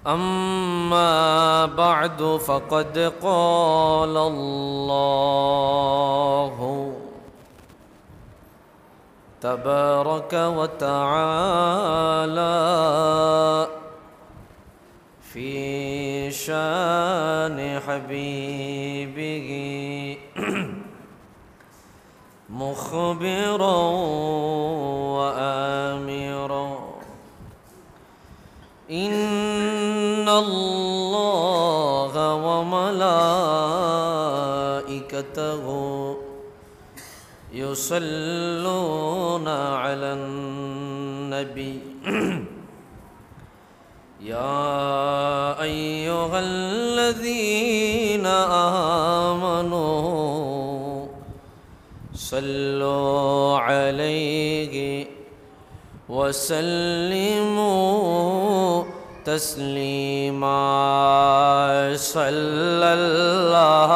أما بعد فقد قال الله تبارك وتعالى في شان حبيبه مخبرا وآمرا إن الله وملائكته يصلون على النبي يا أيها الذين آمنوا صلوا عليه وسلموا تسليما صلى الله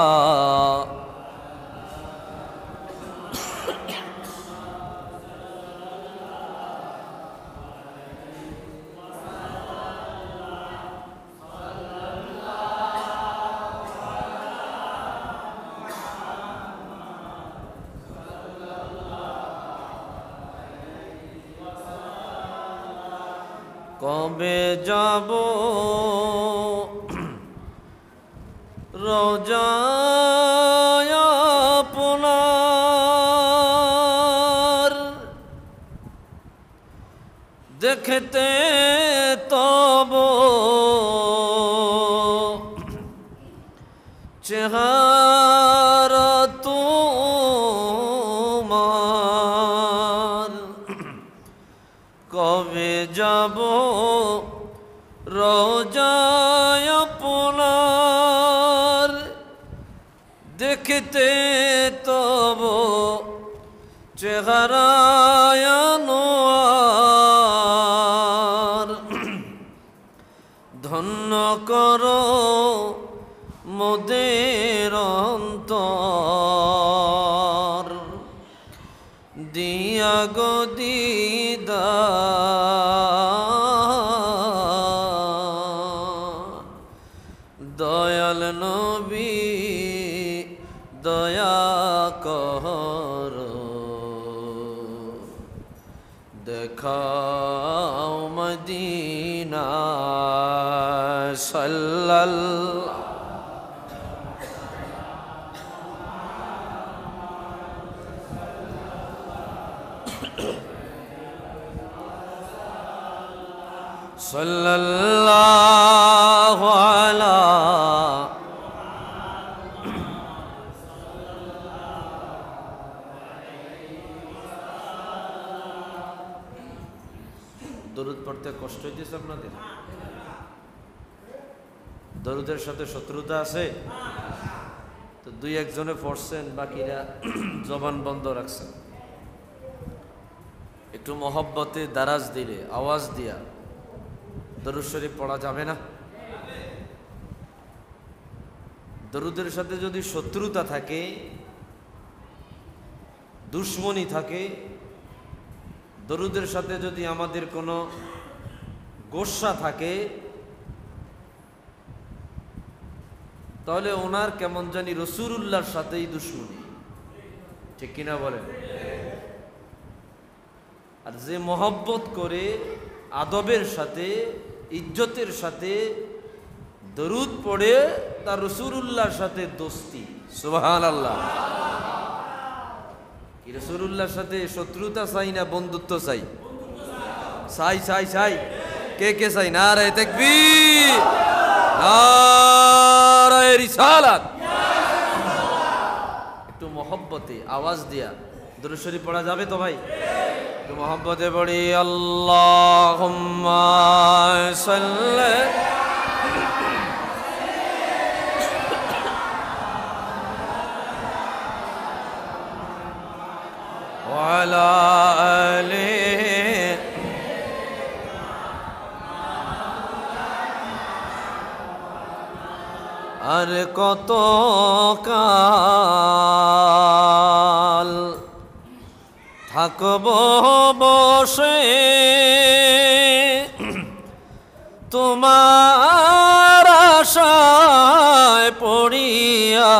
কবে যাব রোজায় আপনার দেখতে তব চেহারা তোমার কবে যাব রোজায় আপনার দেখতে তব চেহারায় নোয়ার ধন্য করো মোদের অন্তর দিয়া গো দিদার দয়াল নবী দয়া করো দেখাও মদিনা সাল্লাল্লাহু সাল্লাল্লাহু আলা দরুদ পড়তে কষ্ট হইতেছে আপনাদের? দরুদের সাথে শত্রুতা আছে তো দুই একজনে পড়ছেন, বাকিরা জবান বন্ধ রাখছেন। একটু মহব্বতে দারাজ দিলে, আওয়াজ দিয়া দরুদ শরীফ পড়া যাবে না? দরুদের সাথে যদি শত্রুতা থাকে, দুশ্মনী থাকে, দরুদের সাথে যদি আমাদের কোনো গোসা থাকে, তাহলে ওনার কেমন জানি রাসূলুল্লাহর সাথেই দুশ্মনী। ঠিক কিনা বলেন? আর যে মহব্বত করে আদবের সাথে, ইজ্জতের সাথে দরুদ পড়ে, তার রাসূলুল্লাহর সাথে দোস্তি। সুবহানাল্লাহ। কি রাসূলুল্লাহর সাথে শত্রুতা চাই না বন্ধুত্ব চাই? চাই চাই চাই। কে কে চাই? নারে তাকবীর, নারে রিসালাত। একটু মহব্বতে আওয়াজ দিয়া দরুদ শরীফ পড়া যাবে তো ভাই? একটু মহব্বতে পড়ি আল্লাহুম্মা সাল্লি ওয়া আলা আলিহি আর কত কাল থাকব বসে তোমার তোমার আশায় পড়িয়া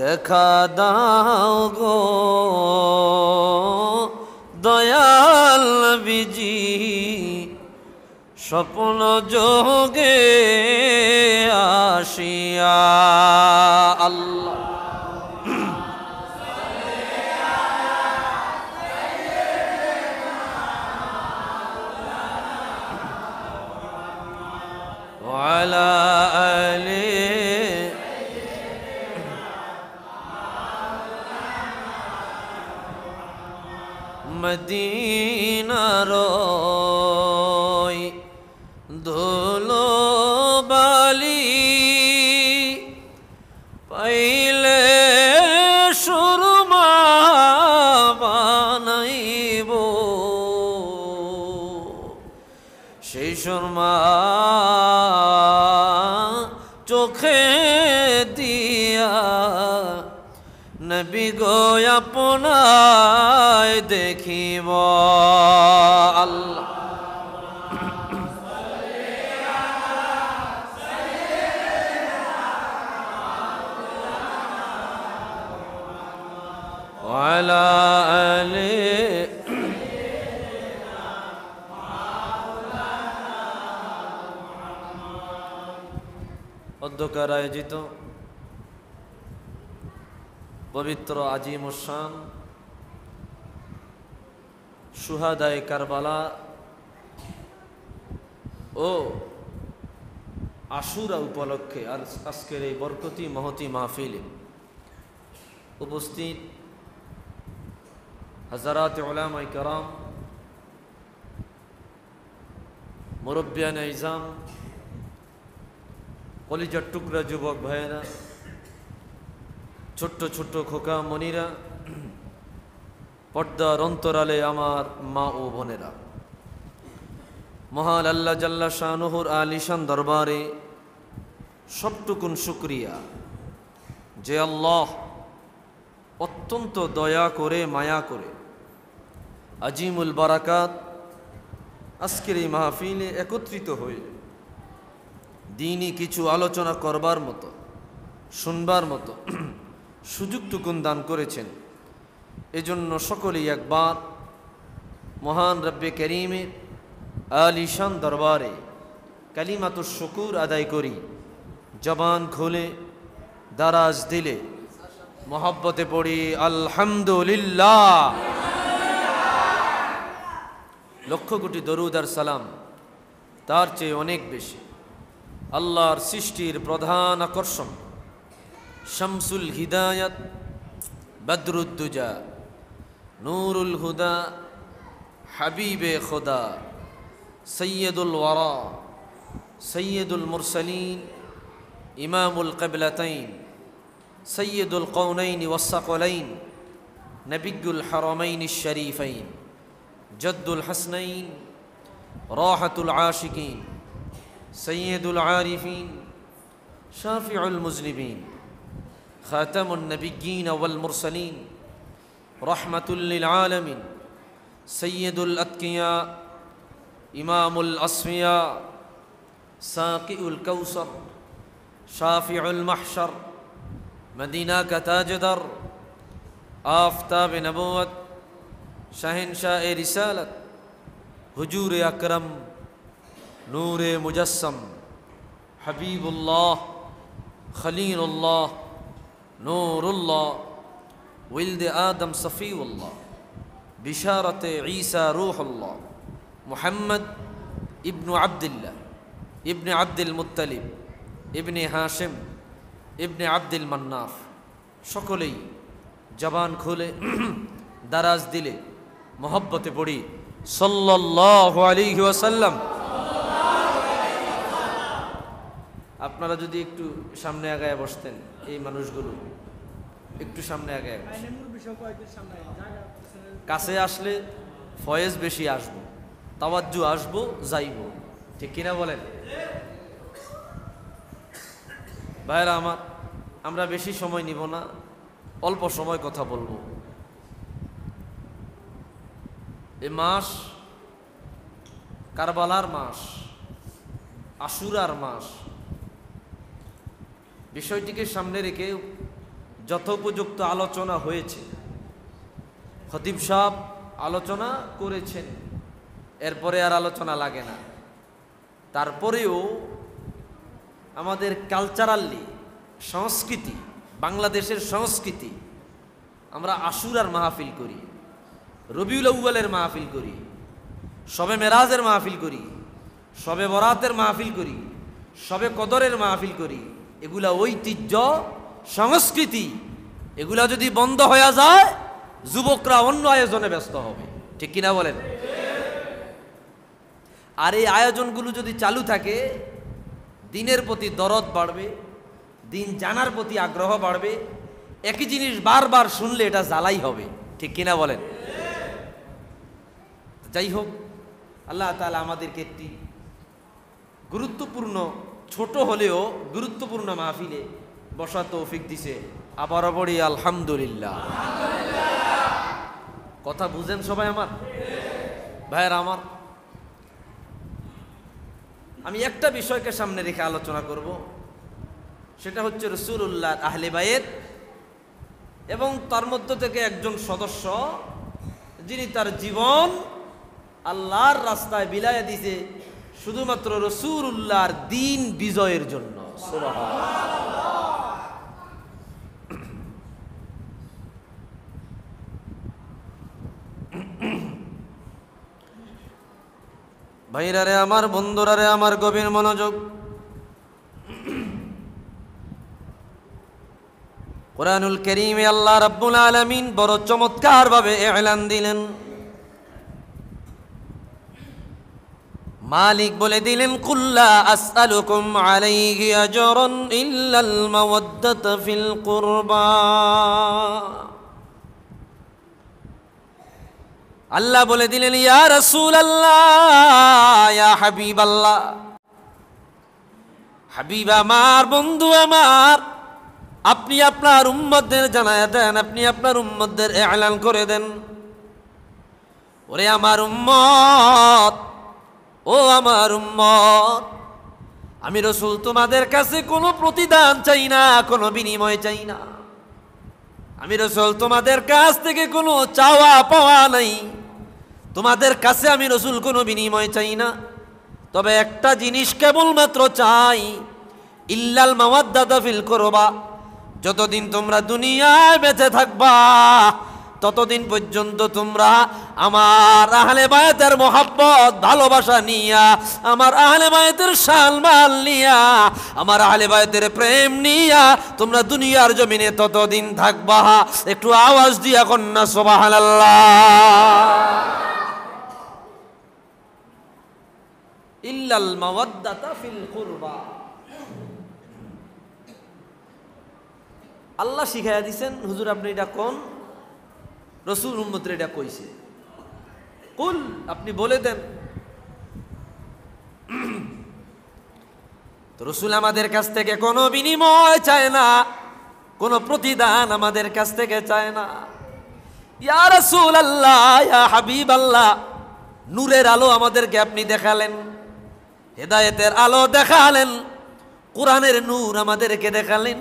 দেখা দাও গো দয়াল বিজি স্বপ্ন যোগে আসিয়া আল্লাহ وعلى آله মদিনার ধুলো বালি পাইলে সুরমা বানাইব সেই সুরমা চোখে দিয়া নবী গো আপনায় দেখিব আল্লাহ وعلى آله অধ্যকার আয়োজিত পবিত্র আজিমুশান শুহাদায়ে কারবালা ও আশুরা উপলক্ষে আজকের এই বরকতি মহতি মাহফিলে উপস্থিত হযরত উলামায়ে কেরাম, মুরব্বিয়ানে ইজাম, কলিজার টুকরা যুবক ভাইয়েরা, ছোট্ট ছোট্ট খোকা মনিরা, পর্দার অন্তরালে আমার মা ও বোনেরা, মহান আল্লাহ জাল্লা শানুহুর আলিশান দরবারে সবটুকুন শুকরিয়া যে আল্লাহ অত্যন্ত দয়া করে মায়া করে আজিমুল বারাকাত আজকের এই মাহফিলে একত্রিত হয়ে দিনই কিছু আলোচনা করবার মতো শুনবার মতো সুযোগটুকুন দান করেছেন। এজন্য সকলেই একবার মহান রব্বে করিমের আলিশান দরবারে কালিমাতুশ শুকুর আদায় করি, জবান খুলে দারাজ দিলে মহব্বতে পড়ি আলহামদুলিল্লাহ। লক্ষ কোটি দরুদ আর সালাম তার চেয়ে অনেক বেশি আল্লাহর সৃষ্টির প্রধান আকর্ষণ শামসুল হিদায়াত বদরুদ্দুজা নূরুল হুদা হাবিবে খুদা সৈয়দুল ওয়ারা সৈয়দুল মুরসালিন ইমামুল কিবলাতাইন সৈয়দুল কওনাইন ওয়াসসাকলাইন নবিয়ুল হারামাইন শরীফাইন জদ্দুল হাসনাইন রাহাতুল আশিকিন সৈয়দুল আরিফিন শাফিউল মুজনিবিন খাতামুন নবিয়্যিন ওয়াল মুরসালিন রাহমাতুল লিল আলামিন সৈয়দুল আতকিয়া ইমামুল আসফিয়া সাকিউল কাউসার শাফিউল মাহশর মদিনা কা তাজদার আফতাব নবুয়ত শাহিনশাহ রিসালত হুজুর আকরম নূরে মুজস্সম হাবিবুল্লাহ খলিলুল্লাহ নূরুল্লাহ ওয়ালদ আদম সফিউল্লাহ বিশারতে ঈসা রূহুল্লাহ মুহাম্মদ ইবনু আব্দুল্লাহ ইবনে আব্দুল মুত্তালিব ইবনে হাশিম ইবনে আব্দুল মান্নাফ। সকলেই জবান খুলে দারাজ দিলে মহব্বতে পড়ি সাল্লাল্লাহু আলাইহি ওয়াসাল্লাম। আপনারা যদি একটু সামনে আগায় বসতেন, এই মানুষগুলো একটু সামনে আগায় কাছে আসলে ফয়েজ বেশি আসবো, তাওয়াজ্জু আসবো, যাইবো, ঠিক কিনা বলেন ভাইরা আমার? আমরা বেশি সময় নিব না, অল্প সময় কথা বলবো। এ মাস কারবালার মাস, আশুরার মাস। বিষয়টিকে সামনে রেখে যথোপযুক্ত আলোচনা হয়েছে। খতিব সাহেব আলোচনা করেছেন, এরপরে আর আলোচনা লাগে না। তারপরেও আমাদের কালচারালি সংস্কৃতি, বাংলাদেশের সংস্কৃতি, আমরা আশুরার মাহফিল করি, রবিউল আউয়ালের মাহফিল করি, শবে মেরাজের মাহফিল করি, শবে বরাতের মাহফিল করি, শবে কদরের মাহফিল করি। এগুলা ঐতিহ্য, সংস্কৃতি। এগুলা যদি বন্ধ হয়ে যায়, যুবকরা অন্য আয়োজনে ব্যস্ত হবে। ঠিক কিনা বলেন? আর এই আয়োজনগুলো যদি চালু থাকে, দিনের প্রতি দরদ বাড়বে, দিন জানার প্রতি আগ্রহ বাড়বে। একই জিনিস বারবার শুনলে এটা জ্বালাই হবে। ঠিক কিনা বলেন? যাই হোক, আল্লাহ তাআলা আমাদেরকে একটি গুরুত্বপূর্ণ, ছোট হলেও গুরুত্বপূর্ণ মাহফিলে বসার তৌফিক দিছে। আবারও বলি আলহামদুলিল্লাহ। কথা বুঝেন সবাই আমার ভাইয়েরা আমার? আমি একটা বিষয়কে সামনে রেখে আলোচনা করব, সেটা হচ্ছে রাসূলুল্লাহ আহলে বাইত এবং তার মধ্য থেকে একজন সদস্য যিনি তার জীবন আল্লাহর রাস্তায় বিলাইয়া দিয়েছে শুধুমাত্র রাসূলুল্লাহর দ্বীন বিজয়ের জন্য। সুবহানাল্লাহ। ভাইরা রে আমার, বন্ধুরা রে আমার, গভীর মনোযোগ। কুরআনুল কারীমে আল্লাহ রাব্বুল আলামিন বড় চমৎকার ভাবে এলান দিলেন। মালিক বলে দিলেন, কুল্লা আসআলুকুম আলাইহি আজরান ইল্লাল মাওয়াদ্দাতা ফিল কুরবা। আল্লাহ বলে দিলেন, ইয়া রাসূলুল্লাহ, ইয়া হাবিবাল্লাহ, হাবিব আমার, বন্ধু আমার, আপনি আপনার উম্মতদের জানায়া দেন, আপনি আপনার উম্মতদের এলান করে দেন, ওরে আমার উম্মত, ও আমার উম্মত, আমি রাসূল তোমাদের কাছে কোনো প্রতিদান চাই না, কোনো বিনিময় চাই না। আমি রাসূল তোমাদের কাছ থেকে কোনো চাওয়া পাওয়া নাই, তোমাদের কাছে আমি রাসূল কোনো বিনিময় চাই না। তবে একটা জিনিস কেবলমাত্র চাই, ইল্লাল মাওয়াদ্দাতা ফিল কুরবা। যতদিন তোমরা দুনিয়ায় বেঁচে থাকবা, ততদিন পর্যন্ত তোমরা আমার আহলে বায়তের মোহাব্বত, ভালোবাসা নিয়া, আমার আহলে বায়তের শালমাল নিয়া, আমার আহলে বায়তের প্রেম নিয়া তোমরা দুনিয়ার জমিনে ততদিন থাকবা। একটু আওয়াজ দিয়া কন্যা সুবহানাল্লাহ। ইল্লাল মাওয়াদ্দাতা ফিল কুরবা। আল্লাহ শিখাইয়া দিছেন, হুজুর আপনি এটা কোন? রাসূল উম্মতের এটা কইছে। কুল, আপনি বলে দেন। তো রাসূল আমাদের কাছ থেকে কোনো বিনিময় চায় না, কোনো প্রতিদান আমাদের কাছ থেকে চায় না। ইয়া রাসূলুল্লাহ, ইয়া হাবিবাল্লাহ, নূরের আলো আমাদেরকে আপনি দেখালেন, হেদায়েতের আলো দেখালেন, কোরআনের নূর আমাদেরকে দেখালেন,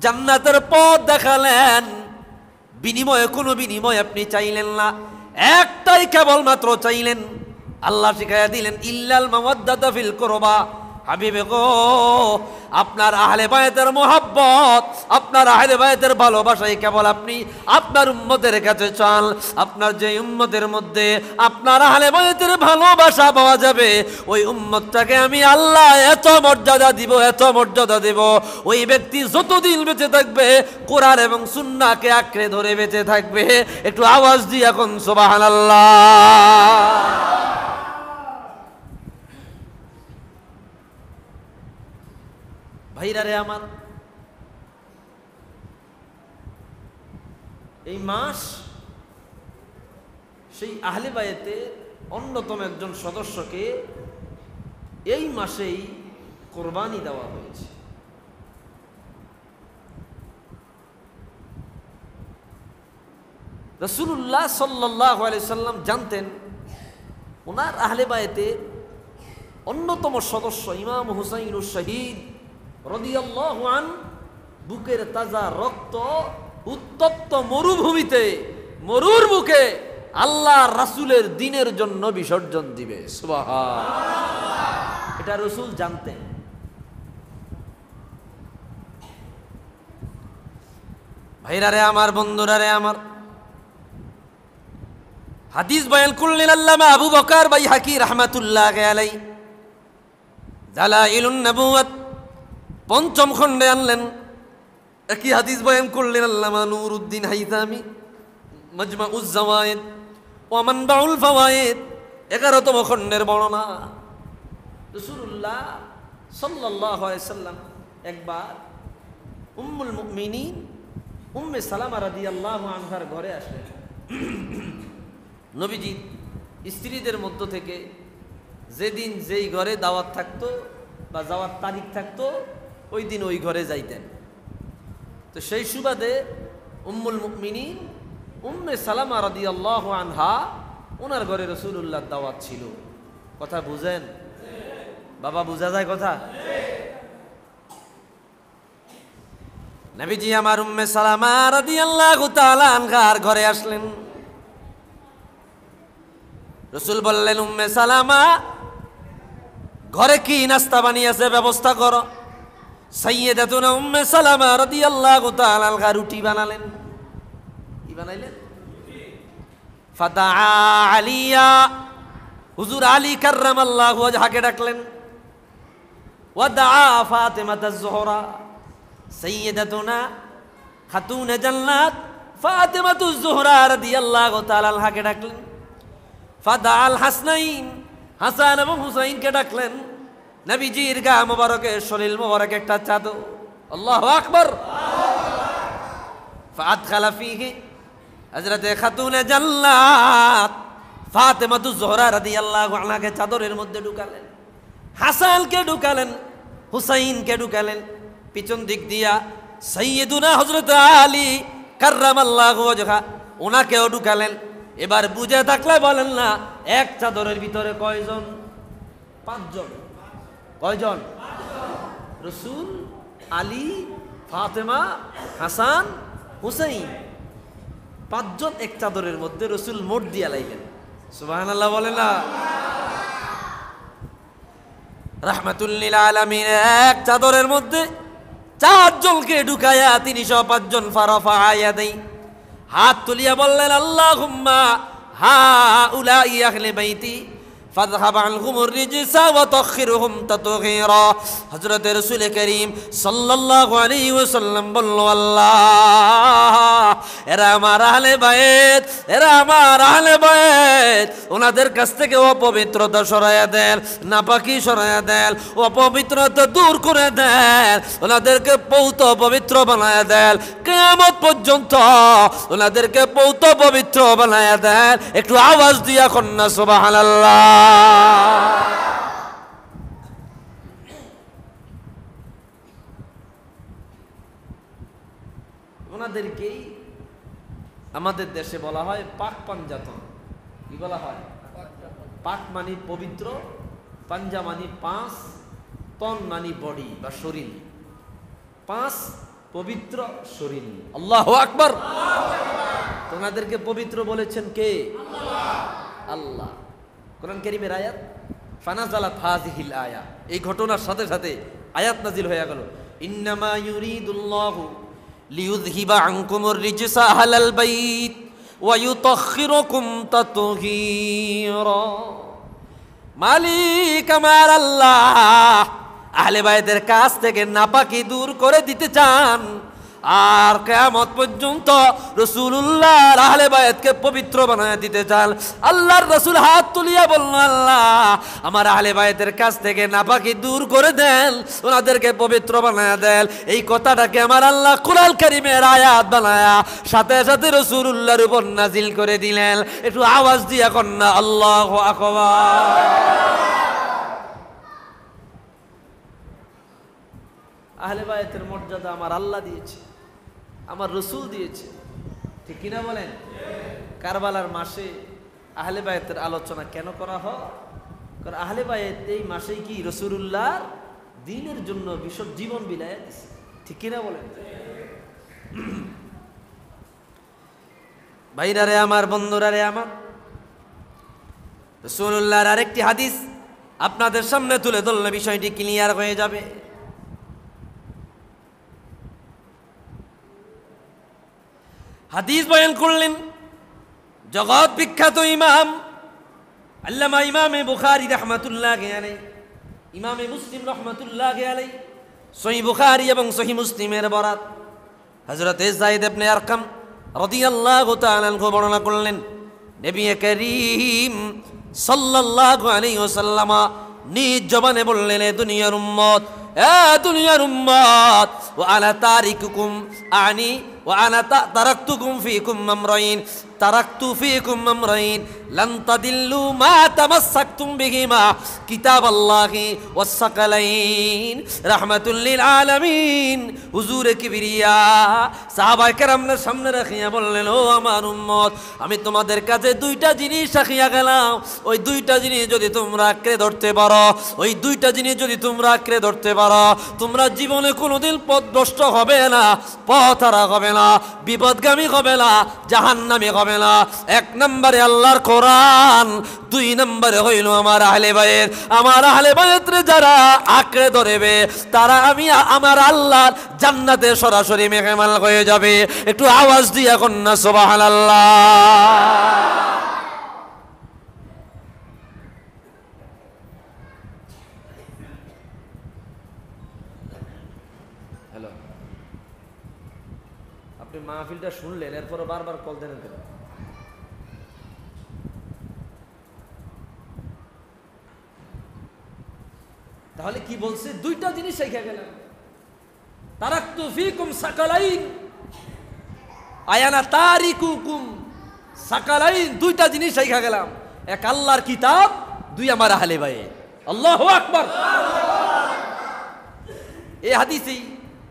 জান্নাতের পথ দেখালেন। বিনিময়ে কোনো বিনিময় আপনি চাইলেন না, একটাই কেবলমাত্র চাইলেন। আল্লাহ শিখাইয়া দিলেন, ইল্লাল মাওয়াদ্দাতা ফিল কুরবা। হাবিবে গো, আপনার আহলে বায়তের মোহাব্বত, আপনার আহলে বায়তের ভালোবাসাই কেবল আপনি আপনার উম্মতের কাছে চান। আপনার যে উম্মতের মধ্যে আপনার আহলে বায়তের ভালোবাসা পাওয়া যাবে, ওই উম্মতটাকে আমি আল্লাহ এত মর্যাদা দিব, এত মর্যাদা দেব, ওই ব্যক্তি যতদিন বেঁচে থাকবে কোরআন এবং সুন্নাহকে আঁকড়ে ধরে বেঁচে থাকবে। একটু আওয়াজ দিয়ে এখন সুবহানাল্লাহ। ভাইরা রে আমার, এই মাস সেই আহলে বায়তে অন্যতম একজন সদস্যকে এই মাসেই কোরবানি দেওয়া হয়েছে। রাসূলুল্লাহ সাল্লাল্লাহু আলাইহি সাল্লাম জানতেন ওনার আহলে বায়তে অন্যতম সদস্য ইমাম হুসাইনুর শহীদ রাদিয়াল্লাহু আন বুকের তাজা রক্ত উত্তপ্ত মরুভূমিতে মরুর বুকে আল্লাহ রাসূলের দ্বীনের জন্য বিসর্জন দিবে। সুবহানাল্লাহ। এটা রাসূল জানতেন। ভাইরা রে আমার, বন্ধুরা রে আমার, হাদিস বয়ান করলেন আল্লামা আবু বকর বাইহাকি রাহমাতুল্লাহি আলাইহি দালাইলুন নবুওয়াত পঞ্চম খণ্ডে আনলেন। একই হাদিস বয়ান করলেন আল্লামা নুরউদ্দিন হাইতামি মাজমাউজ জাওয়ায়েদ ওয়া মানবাউল ফাওয়ায়েদ 11তম খণ্ডের বর্ণনা। রাসূলুল্লাহ সাল্লাল্লাহু আলাইহি সাল্লাম একবার উম্মুল মুমিনিন উম্মে সালামা রাদিয়াল্লাহু আনহার ঘরে আসলেন। নবীজি স্ত্রীদের মধ্য থেকে যেদিন যেই ঘরে দাওয়াত থাকতো বা যাওয়ার তারিখ থাকতো ওই দিন ওই ঘরে যাইতেন। তো সেই সুবাদে উম্মুল মুমিনিন উম্মে সালামা রাদিয়াল্লাহু আনহা ওনার ঘরে রাসূলুল্লাহর দাওয়াত ছিল। কথা বুঝেন বাবা? বুঝা যায় কথা? নবীজি আমার উম্মে সালামা রাদিয়াল্লাহু তাআলা আনহার ঘরে আসলেন। রাসূল বললেন, উম্মে সালামা, ঘরে কি নাস্তা বানিয়েছে ব্যবস্থা করো। সাইয়্যিদাতুনা উম্মে সালামা রাদিয়াল্লাহু তাআলা আনহা রুটি বানালেন। কি বানাইলেন? ফাদাআ আলিয়া, হুজুর আলী কাররামাল্লাহু ওয়াজহাকে ডাকলেন। ওয়া দাআ ফাতিমাতাজ জোহরা, সাইয়্যিদাতুনা খাতুনে জান্নাত ফাতিমাতুজ জোহরা রাদিয়াল্লাহু তাআলা আনহাকে ডাকলেন। ফাদাআল হাসনাইন, হাসান এবং হুসাইনকে ডাকলেন। নবীজির গা মোবারকে শরীর মোবারক একটা চাদর, আল্লাহু আকবার, ফাআদখালা ফীহি হযরতে খাতুনে জান্নাত ফাতিমাতুজ জোহরা রাদিয়াল্লাহু আনহাকে চাদরের মধ্যে ঢুকালেন। হাসানকে ঢুকালেন, হুসাইনকে ঢুকালেন। পিছন দিক দিয়া সাইয়্যিদুনা হযরত আলী কাররামাল্লাহু ওয়াজহা ওনাকেও ঢুকালেন। এবার বুঝে থাকলে বলেন না, এক চাদরের ভিতরে কয়জন? 5 জন। কয়জন? রাসূল, আলী, ফাতেমা, হাসান, হুসাইন, 5 জন এক চাদরের মধ্যে রাসূল মোট দিয়া লাইলেন। সুবহানাল্লাহ বলেন না? রাহমাতুল লিল আলামিন এক চাদরের মধ্যে 4 জনকে ঢুকায়া 305 জন ফারাফা আয়াদাই হাত তুলিয়া বললেন, আল্লাহুম্মা হাউলাই আহলে বাইতি ফাযহাব আনহুমুর রিজসা ওয়া তাখিরহুম তাতগীরা। হযরত রাসূল করিম সাল্লাল্লাহু আলাইহি ওয়াসাল্লাম বলল, আল্লাহ, এরা আমার আহলে বাইত, এরা আমার আহলে বাইত, ওনাদের কাছ থেকে অপবিত্রতা সরাইয়া দেন, নাপাকি সরাইয়া দেন, অপবিত্রতা দূর করে দেন, ওনাদেরকে পৌত পবিত্র বানায়া দেন, কিয়ামত পর্যন্ত ওনাদেরকে পৌত পবিত্র বানায়া দেন। একটু আওয়াজ দিয়া কন্যা সুবহানাল্লাহ। ওনাদেরকেই আমাদের দেশে বলা হয় পাক পাঞ্জাতন। কি বলা হয়? পাক মানি পবিত্র, পাঞ্জা মানি 5, তন মানি বডি বা শরীর। 5 পবিত্র শরীর। আল্লাহু আকবার। ওনাদেরকে পবিত্র বলেছেন কে? আল্লাহ। কোরআন কারীমের আয়াত, ফানাজালাত হাযিহিল আয়া, এই ঘটনার সাথে সাথে আয়াত নাজিল হয়ে গেল, ইন্নামা ইউরিদুল্লাহু লিইউযহিবা আনকুমুর রিজসা আহলাল বাইত ওয়া ইউতাহহিরুকুম তাতহীরা। মালিক আমার আল্লাহ আহলে বাইতের কাছ থেকে নাপাকি দূর করে দিতে চান, আর কিয়ামত পর্যন্ত রাসূলুল্লাহর আহলে বায়াতকে পবিত্র বানায় দিতে চান। আল্লাহর রাসূল হাত তুলিয়া বললেন, আল্লাহ, আমার আহলে বায়াতের কাছ থেকে নাপাকি দূর করে দেন, ওনাদেরকে পবিত্র বানায় দেন। এই কথাটাকে আমার আল্লাহ কুরআন কারীমের আয়াত বানায়া সাথে সাথে রাসূলুল্লাহর উপর নাজিল করে দিলেন। একটু আওয়াজ দিয়া কন্যা আল্লাহু আকবার। আহলে বায়াতের মর্যাদা আমার আল্লাহ দিয়েছে, আমার রসুল দিয়েছে, ঠিক কিনা বলেন? কারবালার মাসে আহলে বায়াতের আলোচনা কেন করা হয়? আহলে বাইত এই মাসেই কি রাসূলুল্লাহর দ্বীনের জন্য বিশদ জীবন বিলায় দিছে, ঠিক কিনা বলেন? ভাইরারে আমার, বন্ধুরারে আমার, রাসূলুল্লাহর আরেকটি হাদিস আপনাদের সামনে তুলে ধরলে বিষয়টি ক্লিয়ার হয়ে যাবে। হাদিস বয়ান করলেন জগৎ বিখ্যাত ইমাম আল্লামা ইমামে বুখারী রাহমাতুল্লাহি আলাইহি, ইমামে মুসলিম রাহমাতুল্লাহি আলাইহি, সহিহ বুখারী এবং সহিহ মুসলিমের বরাত হযরত যায়েদ ইবনে আরকাম রাদিয়াল্লাহু তাআলা আনহু বর্ণনা করলেন, নবী করিম সাল্লাল্লাহু আলাইহি ওয়াসাল্লাম নিজ জবানে বললেন, এ দুনিয়ার উম্মত, এ দুনিয়ার উম্মত, ওয়া আনা তারিকুকুম আনি ওয়া আনা তারাকতুকুম ফীকুম আমরাইন, তারাকতু ফীকুম আমরাইন লান তাদিল্লু মা তামাসসাকতুম বিহিমা কিতাবাল্লাহি ওয়াস সাকালাইন রাহমাতুল লিল আলামিন। হুজুরে কিবরিয়া সাহাবায়ে কেরামদের সামনে রাখিয়া বললেন, ও আমার উম্মত, আমি তোমাদের কাছে দুইটা জিনিস রাখিয়া গেলাম, ওই দুইটা জিনিস যদি তোমরা আঁকড়ে ধরতে পারো, ওই দুইটা জিনিস যদি তোমরা আঁকড়ে ধরতে পারো, তোমরা জীবনে কোনোদিন পথভ্রষ্ট হবে না, পথহারা হবে না, বিপদগামী হবে না, জাহান্নামী হবে না। এক নম্বরে আল্লাহর কোরআন, দুই নম্বরে হইল আমার আহলে বায়েত। আমার আহলে বায়েতরে যারা আঁকড়ে ধরবে তারা আমি আমার আল্লাহর জান্নাতে সরাসরি মেহমান হয়ে যাবে। একটু আওয়াজ দিয়া কন্যা সুবহানাল্লাহ। হ্যালো, আপনি মাহফিলটা শুনলেন, এরপর বারবার কল দেন কেন? তাহলে কি বলছে? দুইটা জিনিস শিখে গেলাম, তারাকতু ফীকুম সাকালাইন আয়ানা তারিকুকুম সাকালাইন। দুইটা জিনিস শিখে গেলাম, এক আল্লাহর কিতাব, দুই আমার আহলে বায়েত। আল্লাহু আকবার। এই হাদিসে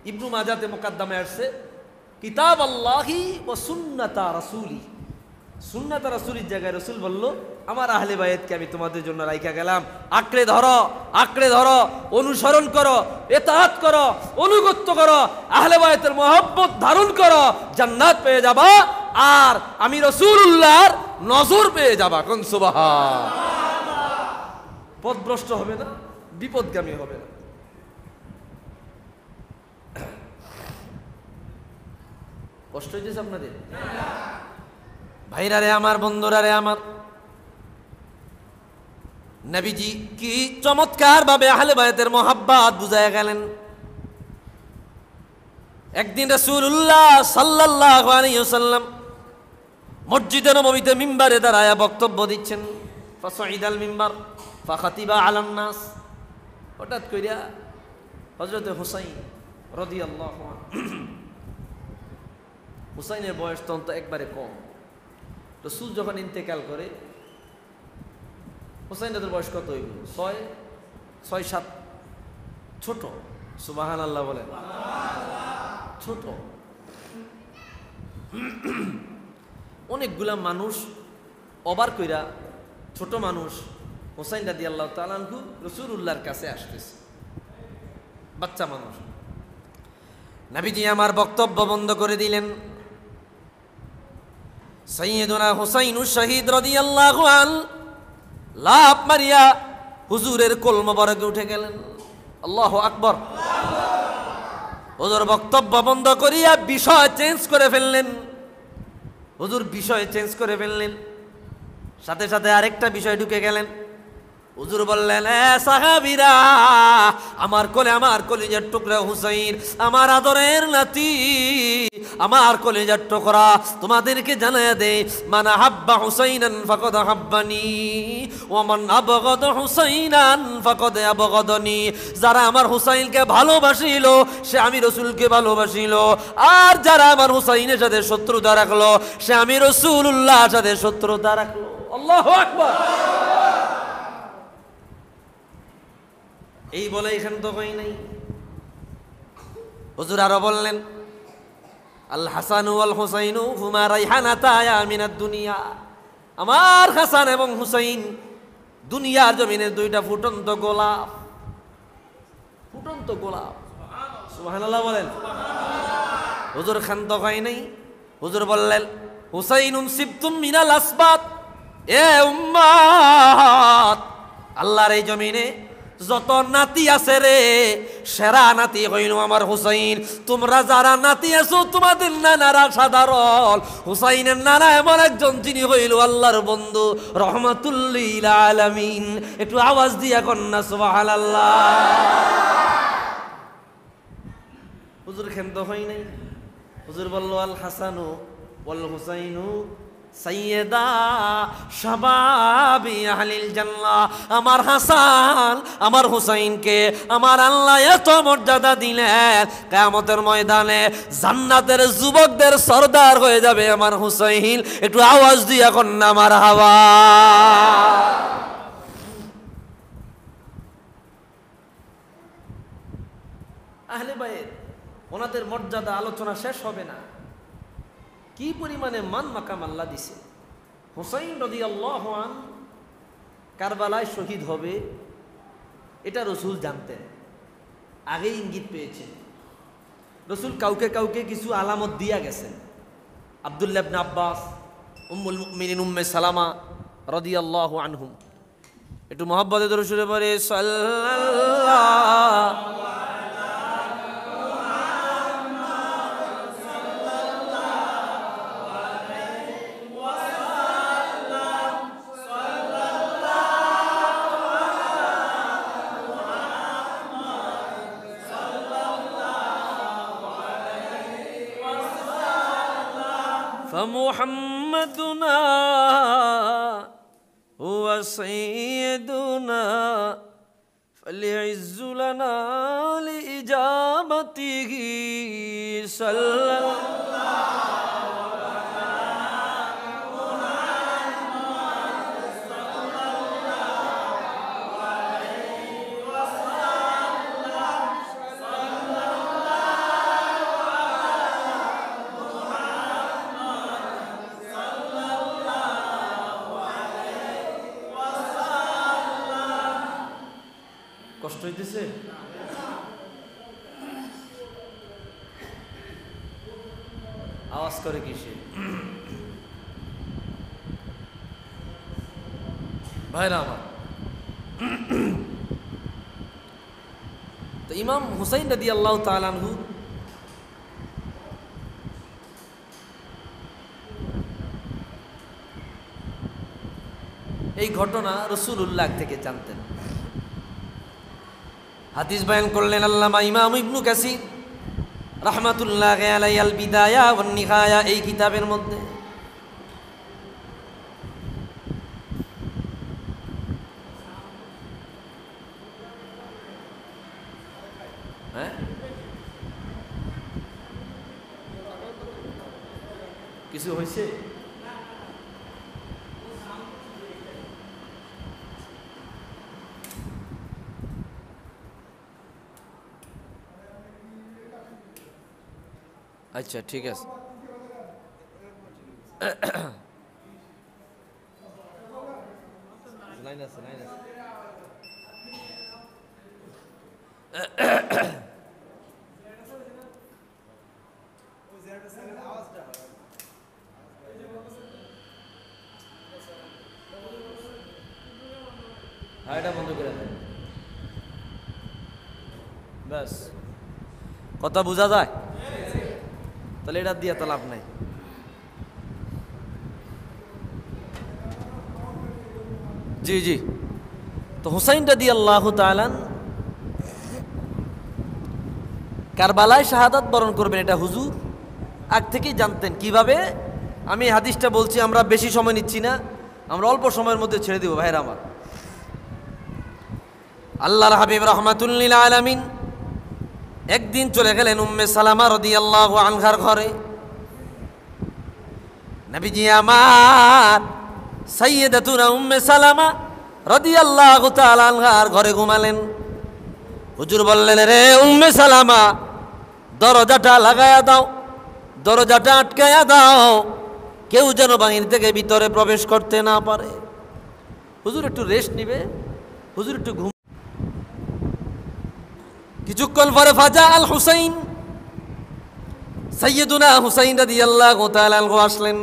ইবনু মাজাতে মুকাদ্দামে আসছে, কিতাব আল্লাহি ওয়া সুন্নাতা রাসূলি। সুন্নাতা রাসূলির জায়গায় রাসূল বলল, আমার আহলে বায়েতকে আমি তোমাদের জন্য রাইখা গেলাম, আঁকড়ে ধরো, আঁকড়ে ধরো, অনুসরণ করো, ইতাআত করো, অনুগত্য করো, আহলে বায়েতের মহব্বত ধারণ করো, জান্নাত পেয়ে যাবা, আর আমি রাসূলুল্লাহর নজর পেয়ে যাবা। কোন সুবহানাল্লাহ। পথভ্রষ্ট হবে না, বিপদগামী হবে না। কষ্ট হইতেছে আপনাদের? ভাইরা রে আমার, বন্ধুরা রে আমার, নবীজি কি চমৎকার ভাবে আহলে বায়েতের মহব্বত বুঝায়া গেলেন। একদিন রাসূলুল্লাহ সাল্লাল্লাহু আলাইহি ওয়াসাল্লাম মসজিদে নববীতে মিম্বারে দাঁড়ায়া বক্তব্য দিচ্ছেন। ফাসাইদাল মিম্বার ফাখাতিবা আলান নাস। হঠাৎ কইরা হযরত হুসাইন রাদিয়াল্লাহু আনহু, হুসাইনের বয়স তখন তো একবারে কম, রাসূল যখন ইন্তেকাল করে, হুসাইনের বয়স কত হইল? 6-7, ছোট। সুবহানাল্লাহ বলেন, ছোট। অনেকগুলা মানুষ অবার কইরা, ছোট মানুষ হুসাইন রাদিয়াল্লাহু তাআলা আনহু রাসূলুল্লাহর কাছে আসতেছে, বাচ্চা মানুষ। নবীজি আমার বক্তব্য বন্ধ করে দিলেন। সাইয়্যিদুনা হুসাইনুশ শহীদ রাদিয়াল্লাহু আনহু লাফ মারিয়া হুজুরের কোল মোবারকে উঠে গেলেন। আল্লাহু আকবার। হুজুর বক্তব্য বন্ধ করিয়া বিষয় চেঞ্জ করে ফেললেন। হুজুর বিষয় চেঞ্জ করে ফেললেন, সাথে সাথে আরেকটা বিষয় ঢুকে গেলেন। হুজুর বললেন, এ সাহাবীরা, আমার কোলে আমার কলিজার টুকরা হুসাইন, আমার আদরের নাতি, আমার কলিজার টুকরা, তোমাদেরকে জানায়া দেই, মান হাব্বা হুসাইনান ফাকাদ হাব্বানি ওয়া মান আবগাদা হুসাইনান ফাকাদ আবগাদানি। যারা আমার হুসাইনকে ভালোবাসিল সে আমি রাসূলকে ভালোবাসিল, আর যারা আমার হুসাইনের সাথে শত্রুতা রাখলো সে আমি রাসূলুল্লাহর সাথে শত্রুতা রাখলো। আল্লাহু আকবার। এই বলে এখানে তো কই নাই। হুজুর আরো বললেন, আল হাসানু ওয়াল হুসাইনু হুমা রাইহানাতা মিনাদ দুনিয়া। আমার হাসান এবং হুসাইন দুনিয়ার জমিনে দুইটা ফুটন্ত গোলাপ, ফুটন্ত গোলাপ। সুবহানাল্লাহ বলেন। হুজুর ক্ষান্ত হয় নাই, হুজুর বললেন হুসাইনুন সিবতুম মিনাল আসবাত, এ উম্মত, আল্লাহর এই জমিনে যত নাতি আছে রে, সেরা নাতি হইল আমার হুসাইন। তোমরা যারা নাতি আছো তোমাদের নানারা সাধারণ, হুসাইনের নানা এমন একজন যিনি হইল আল্লাহর বন্ধু, রহমাতুল লিল আলামিন। একটু আওয়াজ দিয়া কন্যা সুবহানাল্লাহ। হুজুর ক্ষান্ত হয় নাই, হুজুর বলল আল হাসানু ওয়াল হুসাইনু সাইয়্যিদা শাবাবি আহলিল জান্নাহ। আমার হাসান আমার হুসাইনকে আমার আল্লাহ এত মর্যাদা দিলেন, কিয়ামতের ময়দানে জান্নাতের যুবকদের সরদার হয়ে যাবে আমার হুসাইন। একটু আওয়াজ দিয়া কন্যা মারহাবা। আহলে বাইত ওনাদের মর্যাদা আলোচনা শেষ হবে না, কি পরিমাণে মান মাকাম আল্লাহ দিছে। হুসাইন রাদিয়াল্লাহু আনহু কারবালায় শহীদ হবে এটা রসুল জানতেন, আগেই ইঙ্গিত পেয়েছেন। রসুল কাউকে কাউকে কিছু আলামত দিয়া গেছেন। আব্দুল্লাহ ইবনে আব্বাস, উম্মুল মুমিনিন উম্মে সালামা রাদিয়াল্লাহু আনহুম। একটু মুহাব্বতে দরুদ শরীফ পড়ে সাল্লাল্লাহু। فمحمدنا هو سيدنا فليعز لنا لإجابته صلى الله কষ্ট হইতেছে? আওয়াজ করে কিসে ভাইরা আমার? তো ইমাম হুসাইন রাদিয়াল্লাহু তাআলা আনহু এই ঘটনা রাসূলুল্লাহ থেকে জানতেন। হাদিস বয়ান করলেন আল্লামা ইমাম ইবনে কাসির রাহমাতুল্লাহি আলাইহি আল বিদায়া ওয়ান নিহায়া এই কিতাবের মধ্যে। হ্যাঁ, কিছু হয়েছে? আচ্ছা ঠিক আছে। লাইন আছে, লাইন আছে। হ্যাঁ, এটা বন্ধ করে দেন ব্যাস। কথা বোঝা যায়? তাহলে এটা দিয়ে তো লাভ নাই। জি জি। তো হুসাইন রাদিয়াল্লাহু তাআলা কারবালায় শাহাদাত বরণ করবেন, এটা হুজুর আগ থেকেই জানতেন। কিভাবে? আমি হাদিসটা বলছি, আমরা বেশি সময় নিচ্ছি না, আমরা অল্প সময়ের মধ্যে ছেড়ে দেব ভাইরা আমার। আল্লাহর হাবিব রাহমাতুল লিল আলামিন একদিন চলে গেলেন উম্মে সালামা রাদিয়াল্লাহু আনহার ঘরে। নবীজি আমার সাইয়্যিদাতুনা উম্মে সালামা রাদিয়াল্লাহু তাআলা আনহার ঘরে ঘুমালেন। হুজুর বললেন, রে উম্মে সালামা, দরজাটা লাগায়া দাও, দরজাটা আটকায়া দাও, কেউ যেন বাহির থেকে ভিতরে প্রবেশ করতে না পারে। হুজুর একটু রেস্ট নিবে, হুজুর একটু ঘুম। কিছুক্ষণ পরে ফাজা আল হুসাইন, সাইয়্যিদুনা হুসাইন রাদিয়াল্লাহু তাআলা আনহু আসলেন।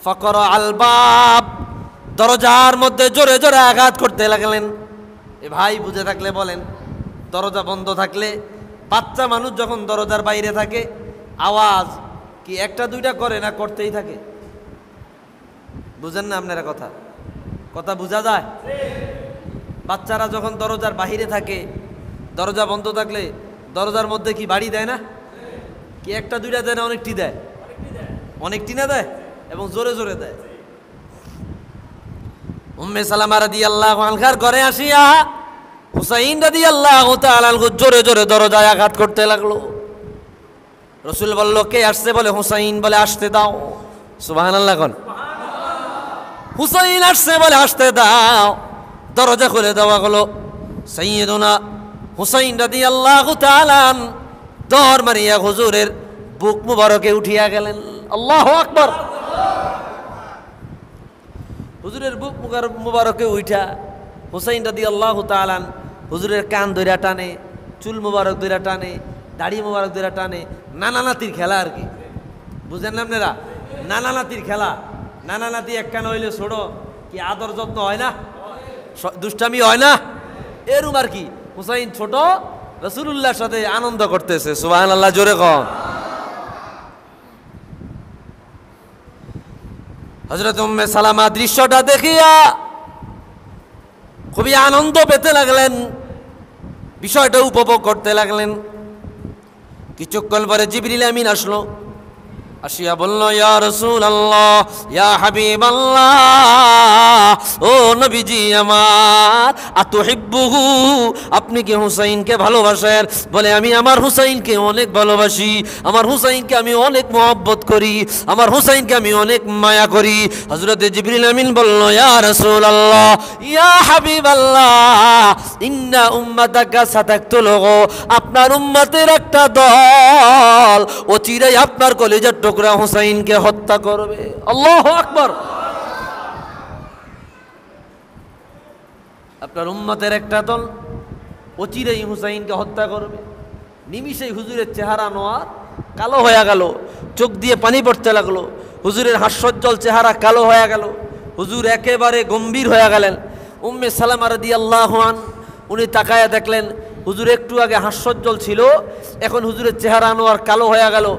ফাকরা আল বাব, দরজার মধ্যে জোরে জোরে আঘাত করতে লাগলেন। এ ভাই বুঝে থাকলে বলেন, দরজা বন্ধ থাকলে, বাচ্চা মানুষ যখন দরজার বাইরে থাকে আওয়াজ কি একটা দুইটা করে না করতেই থাকে? বুঝেন না আপনারা কথা? কথা বোঝা যায়? বাচ্চারা যখন দরজার বাহিরে থাকে, দরজা বন্ধ থাকলে দরজার মধ্যে কি বাড়ি দেয় না? কি একটা দুইটা দেয় না অনেকটি দেয়? অনেকটি না দেয়, এবং জোরে জোরে দেয়। উম্মে সালামা রাদিয়াল্লাহু আনহার ঘরে আসিয়া হুসাইন রাদিয়াল্লাহু তাআলা আনহু জোরে জোরে দরজায় আঘাত করতে লাগলো। রাসূল বলল, কে আসছে? বলে হুসাইন। বলে আসতে দাও। সুবহানাল্লাহ কোন? হুসাইন আসছে বলে আসতে দাও। দরজা খুলে দেওয়া হলো। সাইয়্যিদুনা হুসাইন রাদিয়াল্লাহু তাআলা দর মারিয়া হুজুরের বুক মুবারকে উঠিয়া গেলেন। আল্লাহু আকবার। হুজুরের বুক মুবারকে উঠা হুসাইন রাদিয়াল্লাহু তাআলা হুজুরের কান ধইরা টানে, চুল মুবারক ধইরা টানে, দাড়ি মুবারক ধইরা টানে। নানা নাতির খেলা আর কি, বুঝেন না আপনারা? নানা নাতির খেলা। নানা নাতি এক কান হইলে ছোট, কি আদর যত্ন হয় না, দুষ্টামি হয় না, এরম আর কি। হুসাইন ছোট, রাসূলুল্লাহর সাথে আনন্দ করতেছে। সুবহানাল্লাহ, জোরে কম। হযরত উম্মে সালামা দৃশ্যটা দেখিয়া খুবই আনন্দ পেতে লাগলেন, বিষয়টা উপভোগ করতে লাগলেন। কিছুক্ষণ পরে জিবরিল আমিন আসলো। আসিয়া বলল, ইয়া রাসূলুল্লাহ, ইয়া হাবিবাল্লাহ, ও নবীজি আমার, আতুহিব্বুহু, আপনি কি হুসাইনকে ভালোবাসেন? বলে, আমি আমার হুসাইনকে অনেক ভালোবাসি, আমার হুসাইনকে আমি অনেক মহব্বত করি, আমার হুসাইনকে আমি অনেক মায়া করি। হযরত জিবরিল আমিন বলল, ইয়া রাসূলুল্লাহ, ইয়া হাবিবাল্লাহ, ইন্না উম্মাতাকা সাতাকতুলহু, আপনার উম্মতের একটা দল অচিরেই আপনার কলিজার টুকরা হুসাইনকে হত্যা করবে। আল্লাহু আকবার। আপনার উম্মতের একটা দল অচিরেই হুসাইনকে হত্যা করবে। নিমিষেই হুজুরের চেহারা নোয়ার কালো হয়ে গেল, চোখ দিয়ে পানি পড়তে লাগলো। হুজুরের হাস্যোজ্জ্বল চেহারা কালো হয়ে গেল, হুজুর একেবারে গম্ভীর হয়ে গেলেন। উম্মে সালামা রাদিয়াল্লাহু আন, উনি তাকায়া দেখলেন হুজুর একটু আগে হাস্যোজ্জ্বল ছিল, এখন হুজুরের চেহারা নোয়ার কালো হয়ে গেল।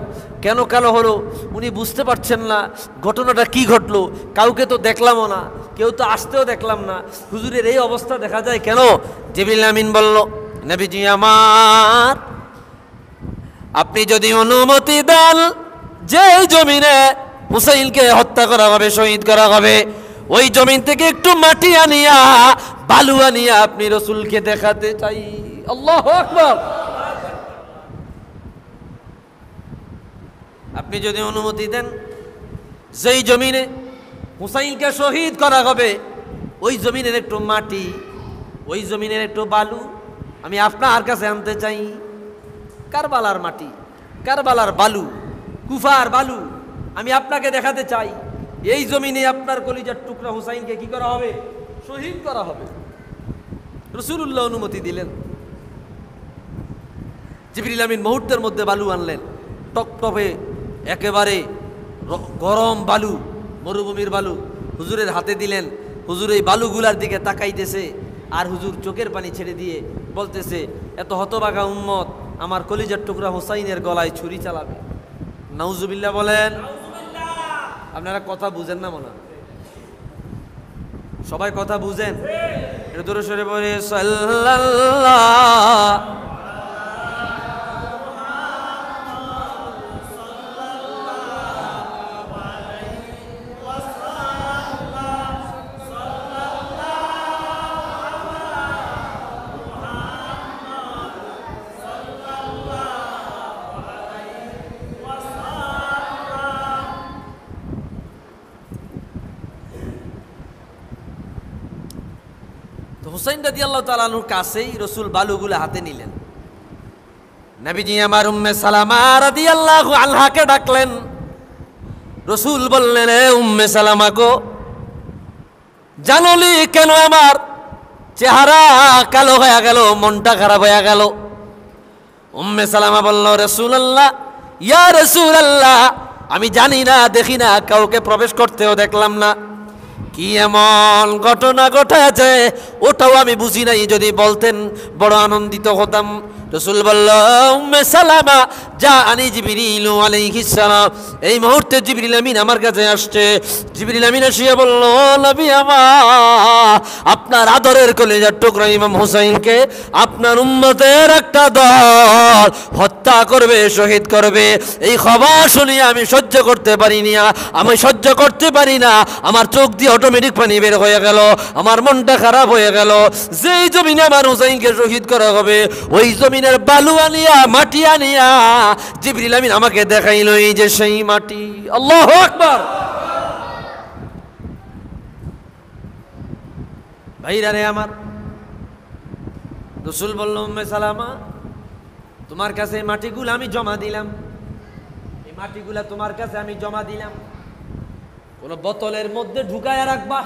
কেন কালো হলো উনি বুঝতে পারছেন না, ঘটনাটা কি ঘটলো। কাউকে তো দেখলামও না, কেউ তো আসতেও দেখলাম না, হুজুরের এই অবস্থা দেখা যায় কেন? জিবরিল আমিন বলল, নবীজি আমার, আপনি যদি অনুমতি দেন, যে জমিনে হুসাইনকে হত্যা করা হবে, শহীদ করা হবে, ওই জমিন থেকে একটু মাটি আনিয়া, বালু আনিয়া আপনি রাসূলকে দেখাতে চাই। আল্লাহু আকবার। আপনি যদি অনুমতি দেন, যেই জমিনে হুসাইনকে শহীদ করা হবে, ওই জমিনের একটু মাটি, ওই জমিনের একটু বালু আমি আপনার কাছে আনতে চাই। কারবালার মাটি, কারবালার বালু, কুফার বালু আমি আপনাকে দেখাতে চাই। এই জমিনে আপনার কলিজার টুকরা হুসাইনকে কি করা হবে? শহীদ করা হবে। রাসূলুল্লাহ অনুমতি দিলেন। জিবরিল আমিন মুহূর্তের মধ্যে বালু আনলেন, টপটপে একেবারে গরম বালু, মরুভূমির বালু হুজুরের হাতে দিলেন। হুজুর এই বালুগুলার দিকে তাকাইতেছে, আর হুজুর চোখের পানি ছেড়ে দিয়ে বলতেছে, এত হতভাগা উম্মত আমার কলিজার টুকরা হুসাইনের গলায় ছুরি চালাবে। নাউজুবিল্লাহ বলেন। আপনারা কথা বুঝেন না মনে, সবাই কথা বুঝেন? এটা দূরে সরে বলে সাল্লাল্লাহ। হুসাইন রাদিয়াল্লাহু তাআলা আনহুর কাছেই রাসূল বালুগুলো হাতে নিলেন। নবীজি আমার উম্মে সালামা রাদিয়াল্লাহু আনহাকে ডাকলেন। রাসূল বললেন, এ উম্মে সালামা গো, জানলি কেন আমার চেহারা কালো হয়ে গেল, মনটা খারাপ হয়ে গেল? উম্মে সালামা বলল, রাসূলুল্লাহ, ইয়া রাসূলুল্লাহ, আমি জানি না, দেখি না, কাউকে প্রবেশ করতেও দেখলাম না। কি এমন ঘটনা ঘটেছে ওটাও আমি বুঝি নাই, যদি বলতেন বড় আনন্দিত হতাম। রাসূল বলল, উম্মে সালামা, জাআনি জিবরিল আলাইহিস সালাম, এই মুহূর্তে জিবরিল আমিন আমার কাছে আসছে। জিবরিল আমিন এসে বলল, নবী আমার, আপনার আদরের কলিজার টুকরা ইমাম হুসাইনকে আপনার উম্মতের একটা দল হত্যা করবে, শহীদ করবে। এই খবর শুনিয়ে আমি সহ্য করতে পারি না, আমি সহ্য করতে পারি না। আমার চোখ দিয়ে অটোমেটিক পানি বের হয়ে গেল, আমার মনটা খারাপ হয়ে গেল। যেই জমিনে আমার হুসাইনকে শহীদ করা হবে, ওই জমিনের বালু আনিয়া, মাটি আনিয়া জিবরিল আমিন আমাকে দেখাইল, এই যে সেই মাটি। আল্লাহু আকবার। ভাইরা রে আমার, রাসূল বলল, উম্মে সালামা, তোমার কাছে এই মাটিগুলো আমি জমা দিলাম, এই মাটিগুলা তোমার কাছে আমি জমা দিলাম, কোন বোতলের মধ্যে ঢুকায়া রাখবা,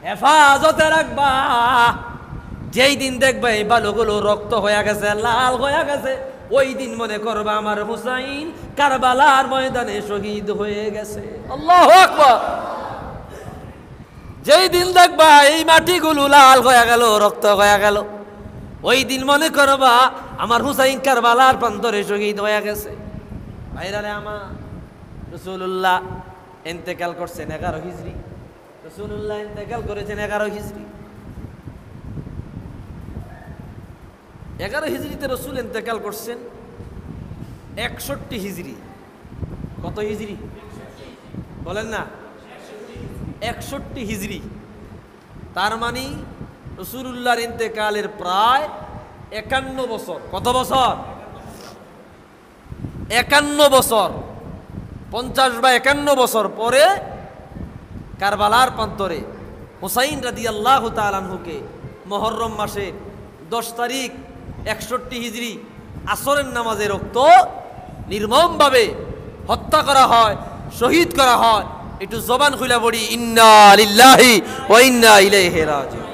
হেফাজতে রাখবা। যেই দিন দেখবা এই বালুগুলো রক্ত হয়ে গেছে, লাল হয়ে গেছে, ওই দিন মনে করবা আমার হুসাইন কারবালার ময়দানে শহীদ হয়ে গেছে। আল্লাহু আকবার। যেই দিন দেখবা এই মাটিগুলো লাল হয়ে গেল, রক্ত হয়ে গেল, ওই দিন মনে করবা আমার হুসাইন কারবালার প্রান্তরে শহীদ হয়ে গেছে। ভাইরা রে আমার, রাসূলুল্লাহ ইন্তেকাল করছেন 11 হিজরি। রাসূলুল্লাহ ইন্তেকাল করেছেন 11 হিজরি। 11 হিজরিতে রাসূল ইন্তেকাল করছেন। 61 হিজরি, কত হিজরি বলেন না? 61 হিজরি। তার মানে রাসূলুল্লাহর ইন্তেকালের প্রায় 51 বছর। কত বছর? 51 বছর। 50 বা 51 বছর পরে কারবালার প্রান্তরে হুসাইন রাদিয়াল্লাহু তাআলা আনহুকে মুহররম মাসের 10 তারিখ 61 হিজরি আসরের নামাজে রক্ত নির্মমভাবে হত্যা করা হয়, শহীদ করা হয়। একটু জবান খুলে পড়ি, ইন্না লিল্লাহি ওয়া ইন্না ইলাইহি রাজিউন।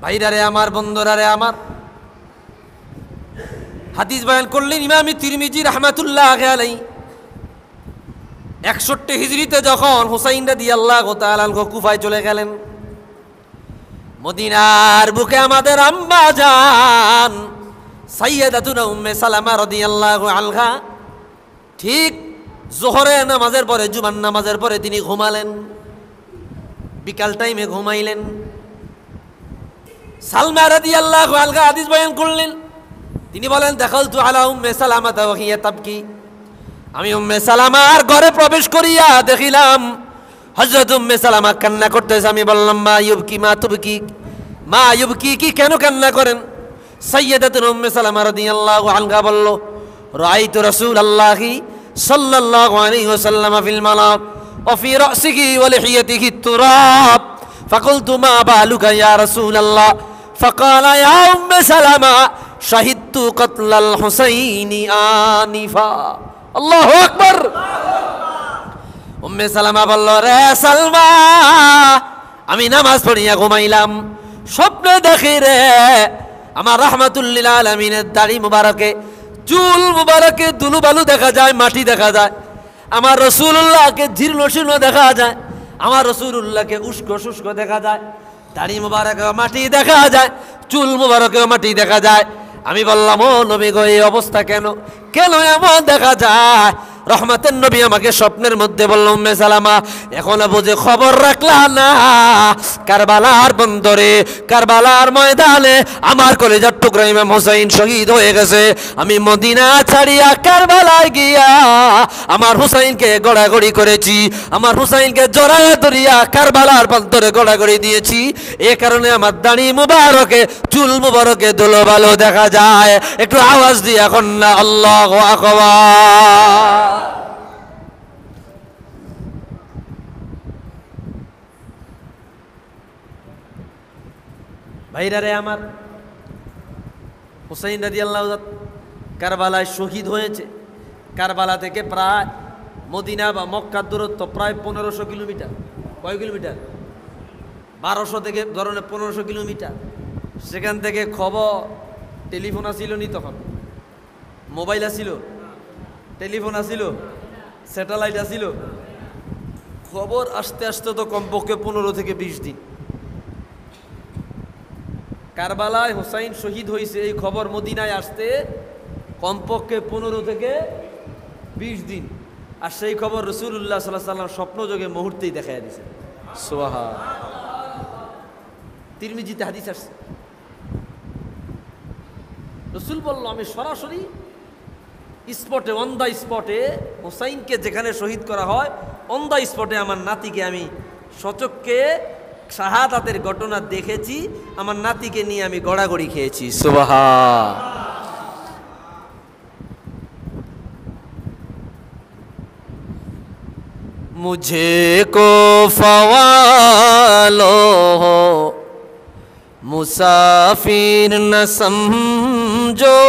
ভাইরারে আমার, বন্ধুরারে আমার, হাদিস বয়ান করলেন ইমাম তিরমিজি রাহমাতুল্লাহি আলাইহি। 61 হিজরিতে যখন হুসাইন রাদিয়াল্লাহু তাআলা আনহু কুফায় চলে গেলেন, মদিনার বুকে আমাদের আম্মা জান সাইয়্যিদাতুনা উম্মে সালামা রাদিয়াল্লাহু আনহা ঠিক যোহরের নামাজের পরে, জুমার নামাজের পরে তিনি ঘুমালেন, বিকাল টাইমে ঘুমাইলেন। সালমা রাদিয়াল্লাহু আনহা হাদিস বয়ান করলেন, তিনি বলেন, দাখালতু আলা উম্মে সালামা ওয়া হিয়া তাবকি, আমি উম্মে সালামার ঘরে প্রবেশ করিয়া দেখিলাম হযরত উম্মে সালামা কান্না করতেছে। আমি বললাম, মা ইউবকি, মা তুবকি, মা ইউবকি, কি কেন কান্না করেন? সাইয়্যিদাতুনা উম্মে সালামা রাদিয়াল্লাহু আনহা বলল, রাআইতু রাসূলুল্লাহি সাল্লাল্লাহু আলাইহি ওয়াসাল্লাম ফিল মানাম ওয়া ফি রাসিহি ওয়া লিহিয়াতিহি তুরাব ফাকুলতু মা বালুকা ইয়া রাসূলুল্লাহ ফাকালা ইয়া উম্মে সালামা শাহিদতু কতলাল হুসাইনি আনিফা। আল্লাহু আকবার। উম্মে সালামা বলল, রে সালমা, আমি নামাজ পড়িয়া ঘুমাইলাম, স্বপ্নে দেখি রে আমার রাহমাতুল লিল আলামিনের দাড়ি মুবারকে, চুল মুবারকে দুলু বালু দেখা যায়, মাটি দেখা যায়। আমার রাসূলুল্লাহকে জীর্ণ শীর্ণ দেখা যায়, আমার রাসূলুল্লাহকে উস্কো শুষ্ক দেখা যায়, দাড়ি মুবারকে মাটি দেখা যায়, চুল মুবারকে মাটি দেখা যায়। আমি বললাম, ও নবী গো, এই অবস্থা কেন, কেন এমন দেখা যায়? রহমতের নবী আমাকে স্বপ্নের মধ্যে বলল, উম্মে সালামা, এখনো বুঝে খবর রাখলা না? কারবালার বন্দরে, কারবালার ময়দানে আমার কলেজার টুকরা ইমাম হুসাইন শহীদ হয়ে গেছে। আমি মদিনা ছাড়িয়া কারবালায় গিয়া আমার হুসাইনকে গড়াগড়ি করেছি, আমার হুসাইনকে জড়ায়া ধরিয়া কারবালার প্রান্তরে গড়াগড়ি দিয়েছি। এ কারণে আমার দাড়ি মুবারকে, চুল মুবারকে ধুলো ভালো দেখা যায়। একটু আওয়াজ দিয়ে এখন না আল্লাহু আকবার। ভাইরা রে আমার, হুসাইন রাদিয়াল্লাহু কারবালায় শহীদ হয়েছে। কারবালা থেকে প্রায় মদিনা বা মক্কার দূরত্ব প্রায় 1500 কিলোমিটার। কয় কিলোমিটার? 1200 থেকে ধরনের 1500 কিলোমিটার। সেখান থেকে খবর, টেলিফোন আসিল নি তখন, মোবাইল আসিল, টেলিফোন আসিল, স্যাটেলাইট আসিল, খবর আসতে আসতে তো কমপক্ষে 15 থেকে 20 দিন। কারবালায় হুসাইন শহীদ হয়েছে এই খবর মদিনায় আসতে কমপক্ষে 15 থেকে 20 দিন। আর সেই খবর রাসূলুল্লাহ সাল্লাল্লাহু আলাইহি ওয়াসাল্লাম স্বপ্নযোগে মুহূর্তেই দেখাইয়া দিয়েছেন। সুবহানাল্লাহ। তিরমিজিতে হাদিস আসছে, রাসূল বলল আমি সরাসরি স্পটে, অন দ্য স্পটে হুসাইনকে যেখানে শহীদ করা হয় অন দ্য স্পটে আমার নাতিকে আমি সচক্ষে শাহাদাতের ঘটনা দেখেছি, আমার নাতিকে নিয়ে আমি গড়াগড়ি খেয়েছি। সুবহান। मुझे को फवालो हो मुसाफिर न समझो,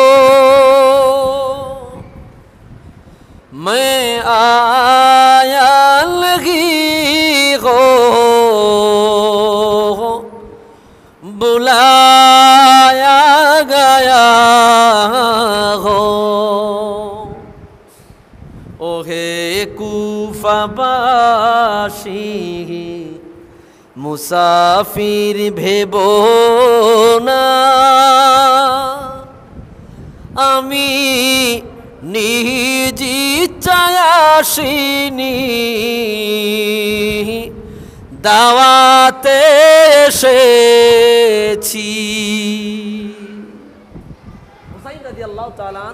मैं आया लगी हो बुलाया गया हो, ओहे কুফাবাসী মুসাফির ভেবো না, আমি নিজ ইচ্ছায় আসিনি, দাওয়াতে এসেছি। হুসাইন রাদিয়াল্লাহু তাআলা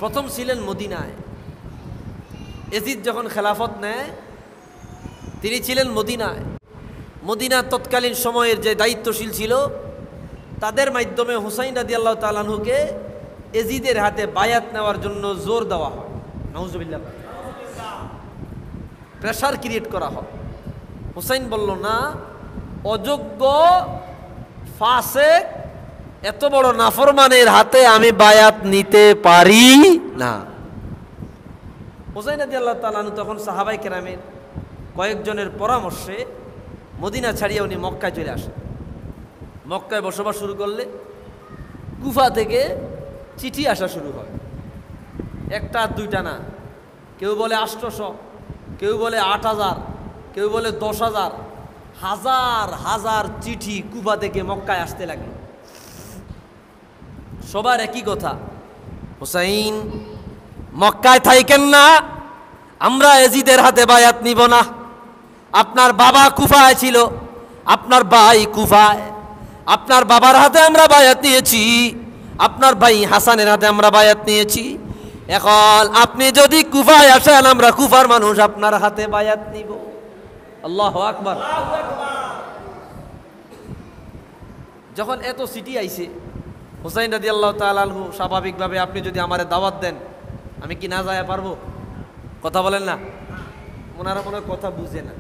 প্রথম ছিলেন মদিনায়। এজিদ যখন খেলাফত নেয় তিনি ছিলেন মদিনায়। মদিনা তৎকালীন সময়ের যে দায়িত্বশীল ছিল তাদের মাধ্যমে হুসাইন রাদিয়াল্লাহু তাআলা আনহুকে এজিদের হাতে বায়াত নেওয়ার জন্য জোর দেওয়া হয়। নাউজুবিল্লাহ, প্রেশার ক্রিয়েট করা হয়। হুসাইন বলল না, অযোগ্য ফাসেক এত বড় নাফরমানের হাতে আমি বায়াত নিতে পারি না। হুসাইন রাদিয়াল্লাহু তাআলা আনহু তখন সাহাবায়ে কেরামের কয়েকজনের পরামর্শে মদিনা ছাড়িয়ে উনি মক্কায় চলে আসেন। মক্কায় বসবাস শুরু করলে কুফা থেকে চিঠি আসা শুরু হয়, একটা দুইটা না, কেউ বলে 800, কেউ বলে 8000, কেউ বলে 10,000, হাজার হাজার চিঠি কুফা থেকে মক্কায় আসতে লাগলো। সবার একই কথা, হুসাইন মক্কায় থাইকেন না, আমরা এজিদের হাতে বায়াত নিব না। আপনার বাবা কুফায় ছিল, আপনার ভাই কুফায়, আপনার বাবার হাতে আমরা বায়াত নিয়েছি, আপনার ভাই হাসানের হাতে আমরা বায়াত নিয়েছি। এখন আপনি যদি কুফায় আসেন আমরা কুফার মানুষ আপনার হাতে বায়াত নিব। আল্লাহু আকবার। যখন এত চিঠি আইছে হুসাইন রাদিয়াল্লাহু তাআলা আনহু স্বাভাবিকভাবে, আপনি যদি আমারে দাওয়াত দেন আমি কি না যায় পারবো? কথা বলেন না, ওনারা মনে হয় কথা বুঝে না।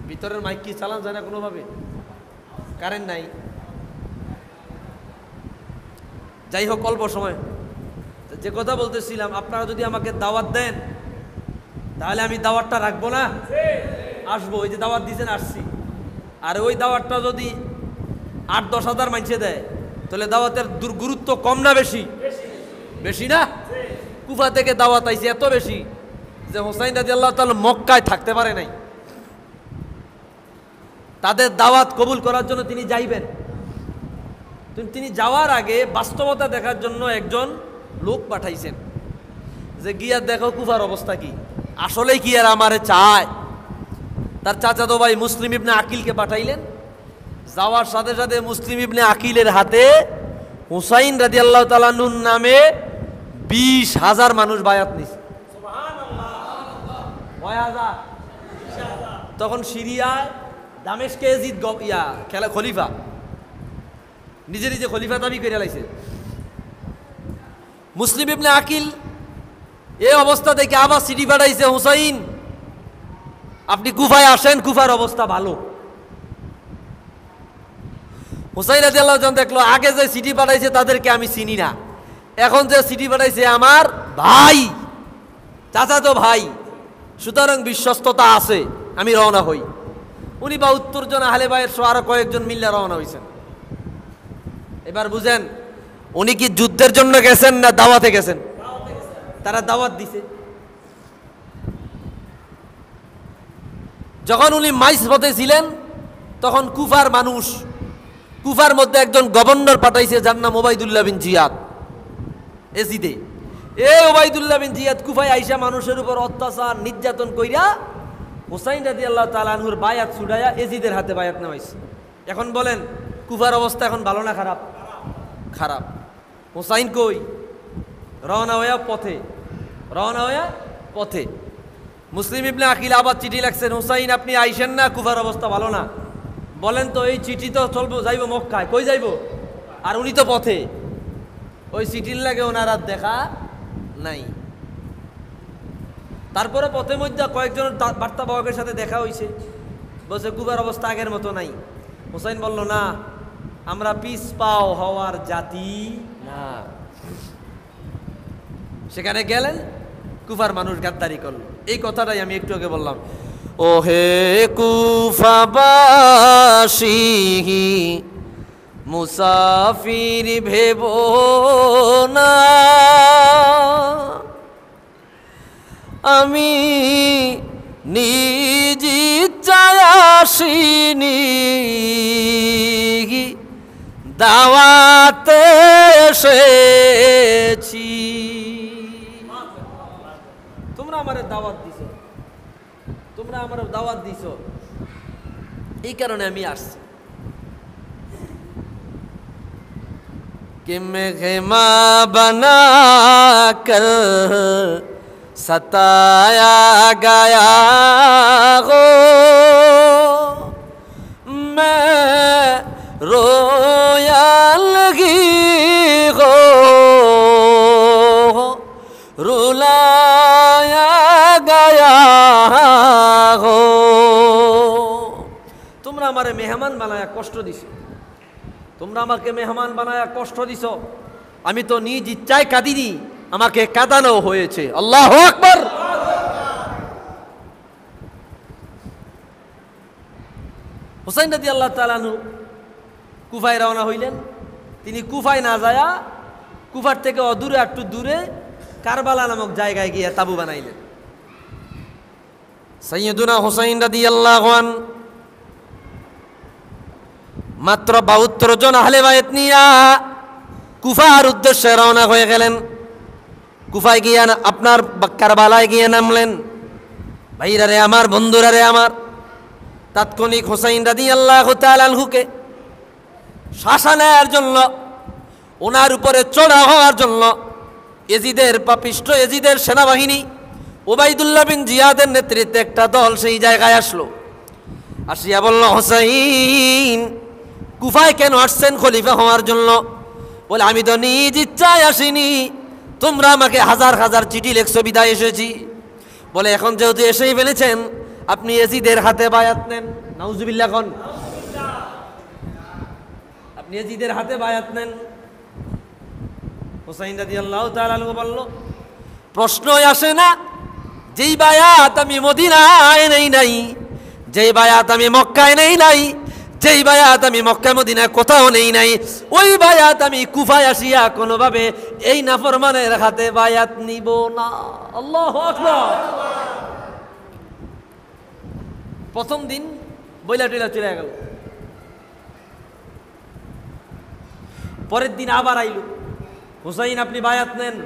ভিতরের মাইক কি চালান যায় না কোনোভাবে? কারেন্ট নাই। যাই হোক, অল্প সময় যে কথা বলতেছিলাম, আপনারা যদি আমাকে দাওয়াত দেন তাহলে আমি দাওয়াতটা রাখবো না, আসবো। ওই যে দাওয়াত দিয়েছেন আসছি। আর ওই দাওয়াতটা যদি 8-10 হাজার মানুষে দেয় তাহলে দাওয়াতের গুরুত্ব কম না বেশি? বেশি না? কুফা থেকে দাওয়াত আইছে এত বেশি যে হুসাইন রাদিয়াল্লাহু তাআলা মক্কায় থাকতে পারে নাই। তাদের দাওয়াত কবুল করার জন্য তিনি যাইবেন। তিনি যাওয়ার আগে বাস্তবতা দেখার জন্য একজন লোক পাঠাইছেন যে গিয়া দেখো কুফার অবস্থা কি, আসলেই কি আর আমারে চায়। তার চাচাতো ভাই মুসলিম ইবনে আকিলকে পাঠাইলেন। যাওয়ার সাথে সাথে মুসলিম ইবনে আকিলের হাতে হুসাইন রাদিয়াল্লাহু তাআলা আনহুর নামে 20,000 মানুষ বায়াত নিছে। সুবহানাল্লাহ। তখন সিরিয়ায় দামেস্কে এজিদ খেলা খলিফা, নিজে নিজে খলিফা দাবি করে লাইছে। মুসলিম ইবনে আকিল এই অবস্থা দেখে আবার চিঠি পাঠাইছে, হুসাইন আপনি কুফায় আসেন, কুফার অবস্থা ভালো। হুসাইন রাদিয়াল্লাহু যখন দেখলো আগে যে চিঠি পাঠাইছে তাদেরকে আমি চিনি না, এখন যে চিঠি পাঠাইছে আমার ভাই, চাচাতো ভাই, সুতরাং বিশ্বস্ততা আছে, আমি রওনা হই। উনি 72 জন আহলে বাইত সহ আরো কয়েকজন মিল্লা রওনা হয়েছেন। এবার বুঝেন উনি কি যুদ্ধের জন্য গেছেন না দাওয়াতে গেছেন? তারা দাওয়াত দিছে। যখন উনি মাইস পথে ছিলেন তখন কুফার মানুষ, কুফার মধ্যে একজন গভর্নর পাঠাইছে যার নাম ওবাইদুল্লাহ বিন জিয়াদ এজিদে। ওবাইদুল্লাহ বিন জিয়াদ কুফায় আইসা মানুষের উপর অত্যাচার নির্যাতন কইরা হুসাইন রাদিয়াল্লাহু তাআলা আনহুর বায়াত ছুড়াইয়া এজিদের হাতে বায়াত নেওয়াইছে। এখন বলেন কুফার অবস্থা এখন ভালো না খারাপ? খারাপ। হুসাইন কই? রওনা হইয়া পথে, রওনা হইয়া পথে। মুসলিম ইবনে আকিল আবার চিঠি লাগছেন, হুসাইন আপনি আইসেন না, কুফার অবস্থা ভালো না। বলেন তো এই চিঠি তো চলবো, যাইব মক্কায়, কই যাইব? আর উনি তো পথে। ওই চিঠির লাগে ওনার আর দেখা নাই। তারপরে পথের মধ্যে কয়েকজন বার্তাবাহকের সাথে দেখা হয়েছে, বলছে কুফার অবস্থা আগের মতো নাই। হুসাইন বলল না, আমরা পিস পাও হওয়ার জাতি না। সেখানে গেলেন, কুফার মানুষ গাদ্দারি করলো। এই কথাটাই আমি একটু আগে বললাম, ও হে কুফাবাসী মুসাফির ভেবো না, আমি নিজ ইচ্ছায় আসিনি, দাওয়াতে এসেছি। তোমরা আমার দাওয়াত দিছো, তোমরা আমার দাওয়াত দিছো, এই কারণে আমি আসছি। कि मेहमा बना कर सताया गया हो, मैं रोया लगी हो, रुलाया गया हो। তোমরা আমারে মেহমান বানায়া কষ্ট দিছো, তোমরা আমাকে মেহমান বানায়া কষ্ট দিছো, আমি তো নিজ ইচ্ছায় কাঁদিনি, আমাকে কাঁদানো হয়েছে। আল্লাহু আকবার। হুসাইন রাদিয়াল্লাহু তাআলা আনহু কুফায় রওনা হইলেন। তিনি কুফায় না যায়া কুফার থেকে অদূরে একটু দূরে কারবালা নামক জায়গায় গিয়ে তাবু বানাইলেন। সাইয়্যিদুনা হুসাইন রাদিয়াল্লাহু আনহু মাত্র 72 জন আহলে বায়াত নিয়া কুফার উদ্দেশ্যে রওনা হয়ে গেলেন। কুফায় গিয়ে আপনার কারবালায় গিয়ে নামলেন। ভাইরা রে আমার, বন্ধুরা রে আমার, তাৎক্ষণিক হুসাইন রাদিয়াল্লাহু তাআলা আনহুকে শাসনের জন্য, ওনার উপরে চড়া হওয়ার জন্য এজিদের পাপিষ্ঠ এজিদের সেনাবাহিনী ওবাইদুল্লাহ বিন জিয়াদের নেতৃত্বে একটা দল সেই জায়গায় আসলো। আসিয়া বলল, হুসাইন কুফায় কেন আসছেন খলিফা হওয়ার জন্য? বলে, আমি তো নিজ ইচ্ছায় আসিনি, তোমরা আমাকে হাজার হাজার চিঠি লেখছো বিদায় এসেছি। বলে, এখন যেহেতু এসেই ফেলেছেন, আপনি এজিদের হাতে বায়াত নেন। নাউজুবিল্লাহ কোন, আপনি এজিদের হাতে বায়াত নেন। হুসাইন রাদিয়াল্লাহু তাআলা আনহু বলল, প্রশ্নই আসে না, যেই বায়াত আমি মদিনায় নেই নাই, যেই বায়াত আমি মক্কায় নেই নাই, যেই বায়াত আমি মক্কা মদিনায় কোথাও নেই নাই, ওই বায়াত আমি কুফায় আসিয়া কোনোভাবে এই নাফরমানের হাতে বায়াত নিব না। আল্লাহু আকবার। প্রথম দিন বইলা টইলা চলে গেল। পরের দিন আবার আইল, হুসাইন আপনি বায়াত নেন।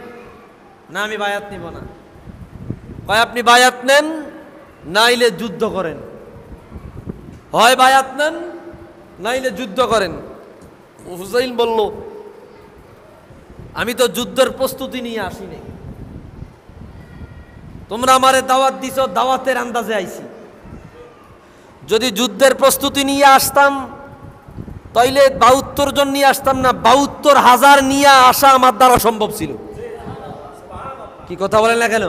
না, আমি বায়াত নিব না। হয় আপনি বায়াত নেন, নাইলে যুদ্ধ করেন। হয় বায়াত নেন, নাইলে যুদ্ধ করেন। হুসাইন বলল, আমি তো যুদ্ধের প্রস্তুতি নিয়ে আসিনি, তোমরা আমারে দাওয়াত দিছো, দাওয়াতের আন্দাজে আইছি। যদি যুদ্ধের প্রস্তুতি নিয়ে আসতাম তাইলে 72 জন নিয়ে আসতাম না, 72,000 নিয়ে আসা আমার দ্বারা সম্ভব ছিল। কি কথা বলেন না কেন?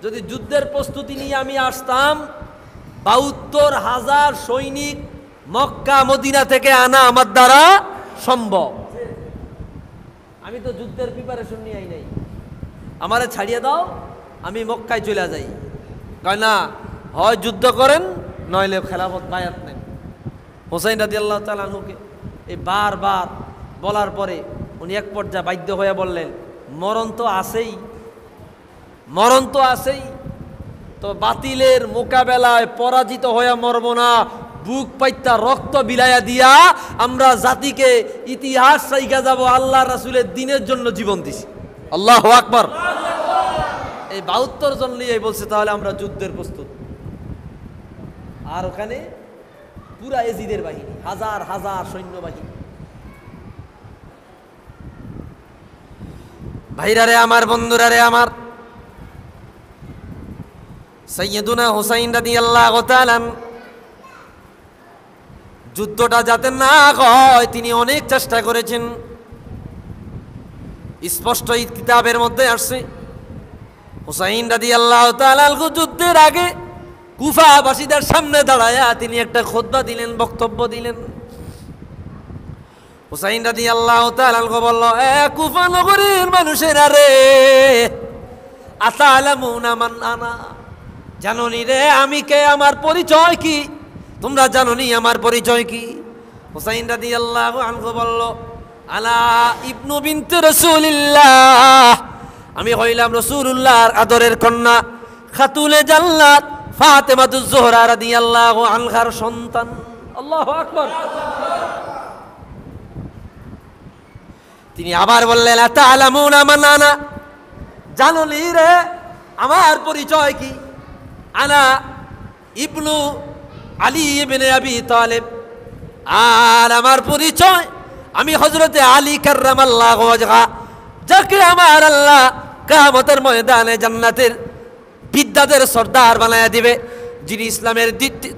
যদি যুদ্ধের প্রস্তুতি নিয়ে আমি আসতাম, 72,000 সৈনিক মক্কা মদিনা থেকে আনা আমার দ্বারা সম্ভব। আমি তো যুদ্ধের প্রিপারেশন নিয়ে আই নাই, আমারে ছাড়িয়ে দাও, আমি মক্কায় চলে যাই। কয় না, হয় যুদ্ধ করেন নইলে খেলাফত বায়াত নেন। হোসাইন রাদিয়াল্লাহু তাআলা আনহুকে এই বারবার বলার পরে উনি এক পর্যায়ে বাধ্য হয়ে বললেন, মরণ তো আছেই, মরণ তো আছেই, তো বাতিলের মোকাবেলায় পরাজিত হয়ে মরব না, বুক পাইতা রক্ত বিলাইয়া দিয়া আমরা জাতিকে ইতিহাস শিখা যাব আল্লাহ রাসূলের দ্বীনের জন্য জীবন দিছি। আল্লাহু আকবার। এই ৭২ জন নিয়ে বলছে তাহলে আমরা যুদ্ধের প্রস্তুত। আর ওখানে পুরা এজিদের বাহিনী, হাজার হাজার সৈন্যবাহিনী। ভাইরারে আমার, বন্ধুরারে আমার, সাইয়্যিদুনা হুসাইন রাদিয়াল্লাহু তাআলা যুদ্ধটা যাতে না হয় তিনি অনেক চেষ্টা করেছেন। স্পষ্ট এই কিতাবের মধ্যে আসছে, হুসাইন রাদিয়াল্লাহু তাআলা যুদ্ধের আগে কুফাবাসীদের সামনে দাঁড়ায়া তিনি একটা খুতবা দিলেন, বক্তব্য দিলেন। হুসাইন রাদিয়াল্লাহু তাআলা বলল, এ কুফা নগরীর মানুষেরা রে, আতালামুনা মান আনা, জানোনি রে আমি কে, আমার পরিচয় কি? তোমরা জানোনি আমার পরিচয় কি? হুসাইন রাদিয়াল্লাহু আনহু বলল, আলা ইবনু বিনতে রাসূলিল্লাহ, আমি হইলাম রাসূলুল্লাহর আদরের কন্যা খাতুনে জান্নাত ফাতেমাতুজ জোহরা রাদিয়াল্লাহু আনহার সন্তান। আল্লাহু আকবার। তিনি আবার বললেন, আতালামুনা মান আনা, জানোনি রে আমার পরিচয় কি? আনা ইবনু আলী ইবনে আবি তালেব, আর আমার পরিচয় আমি হযরতে আলী কাররামাল্লাহু ওয়াজহা, যাকে আমার আল্লাহ কিয়ামতের ময়দানে জান্নাতের বিদ্যাদের সর্দার বানায়া দিবে, যিনি ইসলামের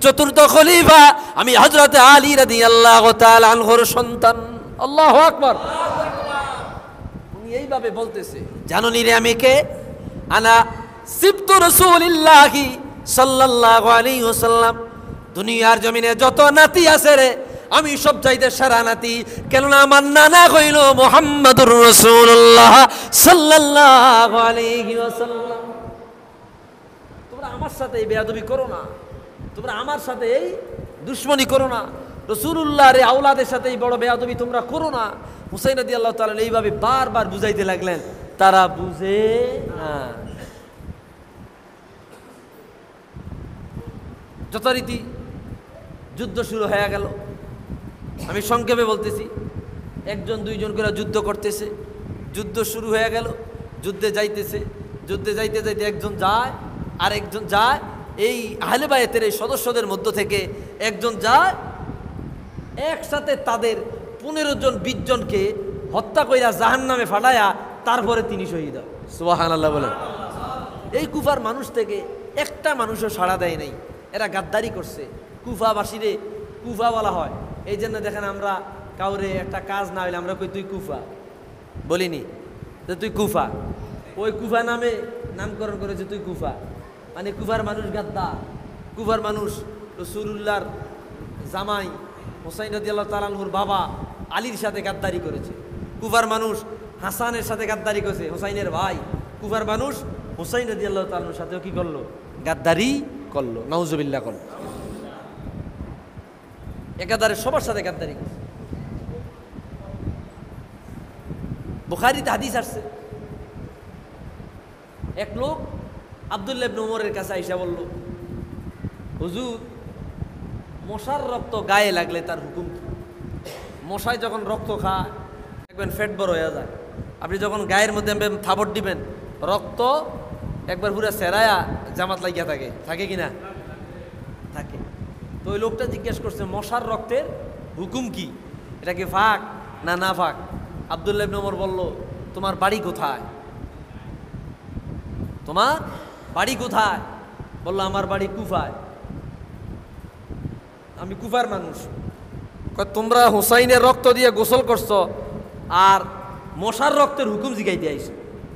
চতুর্থ খলিফা, আমি হযরতে আলী রাদিয়াল্লাহু তাআলা আনহুর সন্তান। আল্লাহু আকবার। উনি এইভাবে বলতেছে, জানোনি রে আমি কে? আনা সিবতু রাসূলিল্লাহি সাল্লাল্লাহু আলাইহি ওয়াসাল্লাম, দুনিয়ার জমিনে যত নাতি আছে রে আমি সব চাইতে সেরা নাতি, কেননা আমার নানা হইল মুহাম্মাদুর রাসূলুল্লাহ সাল্লাল্লাহু আলাইহি ওয়াসাল্লাম। তোমরা আমার সাথে এই বেয়াদবি করো না, তোমরা আমার সাথে এই দুশমনি করো না, রাসূলুল্লাহর এই আওলাদের সাথে এই বড় বেয়াদবি তোমরা করো না। হুসাইন রাদিয়াল্লাহু তাআলা এইভাবে বারবার বুঝাইতে লাগলেন, তারা বুঝে না। যথারীতি যুদ্ধ শুরু হয়ে গেল। আমি সংক্ষেপে বলতেছি, একজন দুইজন করে যুদ্ধ করতেছে, যুদ্ধ শুরু হয়ে গেল, যুদ্ধে যাইতেছে, যুদ্ধে যাইতে যাইতে একজন যায় আর একজন যায়, এই আহলে বায়াতের এই সদস্যদের মধ্য থেকে একজন যায়, একসাথে তাদের 15 জন 20 জনকে হত্যা কইরা জাহান্নামে ফাটায়া তারপরে তিনি শহীদ হয়। সুবহানাল্লাহ বলেন। এই কুফার মানুষ থেকে একটা মানুষও সাড়া দেয় নাই, এরা গাদ্দারি করছে। কুফাবাসীরে কুফা বলা হয়, এই জন্য দেখেন আমরা কাউরে একটা কাজ না হইলে আমরা কই তুই কুফা বলিনি, যে তুই কুফা, ওই কুফা নামে নামকরণ করেছে তুই কুফা, মানে কুফার মানুষ গাদ্দার। কুফার মানুষ রাসূলুল্লাহর জামাই হুসাইন রাদিয়াল্লাহু তাআলা আনহুর বাবা আলীর সাথে গাদ্দারি করেছে। কুফার মানুষ হাসানের সাথে গাদ্দারি করেছে, হুসাইনের ভাই। কুফার মানুষ হুসাইন রাদিয়াল্লাহু তাআলা আনহুর সাথেও কি করলো? গাদ্দারি করলো। নাউজুবিল্লাহ করলো। একাধারে সবার সাথে গাদ্দারি করছে। বুখারীতে হাদিস আসছে, এক লোক আব্দুল্লাহ ইবনে ওমরের কাছে আইসা বলল, হুজুর মশার রক্ত গায়ে লাগলে তার হুকুম কি? মশায় যখন রক্ত খায় দেখবেন ফেট বড় হয়ে যায়, আপনি যখন গায়ের মধ্যে থাবড় দিবেন রক্ত একবার পুরো সেরায়া জামাত লাগিয়া থাকে, থাকে কিনা? থাকে। তো ওই লোকটা জিজ্ঞেস করছে, মশার রক্তের হুকুম কি? এটা কি ফাঁক না না ফাঁক? আব্দুল্লাহ ইবনে ওমর বলল, তোমার বাড়ি কোথায়? তোমার বাড়ি কোথায়? বললো, আমার বাড়ি কুফায়, আমি কুফার মানুষ। তোমরা হুসাইনের রক্ত দিয়ে গোসল করছো আর মশার রক্তের হুকুম জিগাইতে আইছো।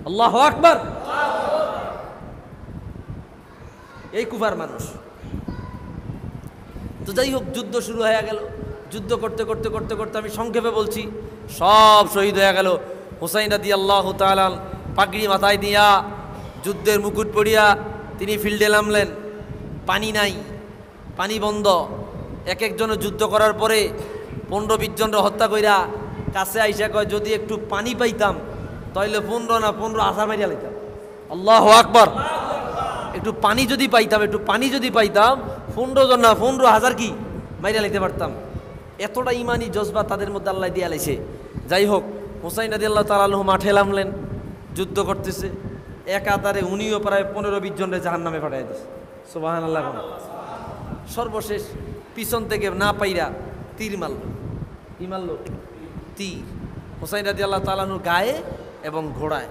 আল্লাহু আকবার। এই কুফার মানুষ। তো যাই হোক, যুদ্ধ শুরু হয়ে গেল। যুদ্ধ করতে করতে করতে করতে আমি সংক্ষেপে বলছি, সব শহীদ হয়ে গেল। হুসাইন রাদিয়াল্লাহু তাআলা পাগড়ি মাথায় দিয়া, যুদ্ধের মুকুট পরিয়া তিনি ফিল্ডে নামলেন। পানি নাই, পানি বন্ধ। এক একজনে যুদ্ধ করার পরে 15-20 জনরা হত্যা কইরা কাছে আইসা কয়, যদি একটু পানি পাইতাম তাইলে 15 না 15 আসার মারিয়া লাইতাম। আল্লাহু আকবার। একটু পানি যদি পাইতাম, একটু পানি যদি পাইতাম, 15 জন না 15,000 কি মাইরা লাইতে পারতাম। এতটা ইমানি জজবা তাদের মধ্যে আল্লাহ দিয়া লাইছে। যাই হোক, হুসাইন রাদিয়াল্লাহু তাআলা আনহু মাঠে নামলেন, যুদ্ধ করতেছে। এক আতারে উনিও প্রায় 15-20 জনের জাহান্নামে পাঠাইয়া দিছে। সুবহানাল্লাহ। সর্বশেষ পিছন থেকে না পাইরা তীর মারল। কি মারল? তীর। হুসাইন রাদিয়াল্লাহু তাআলা আনহুর গায়ে এবং ঘোড়ায়,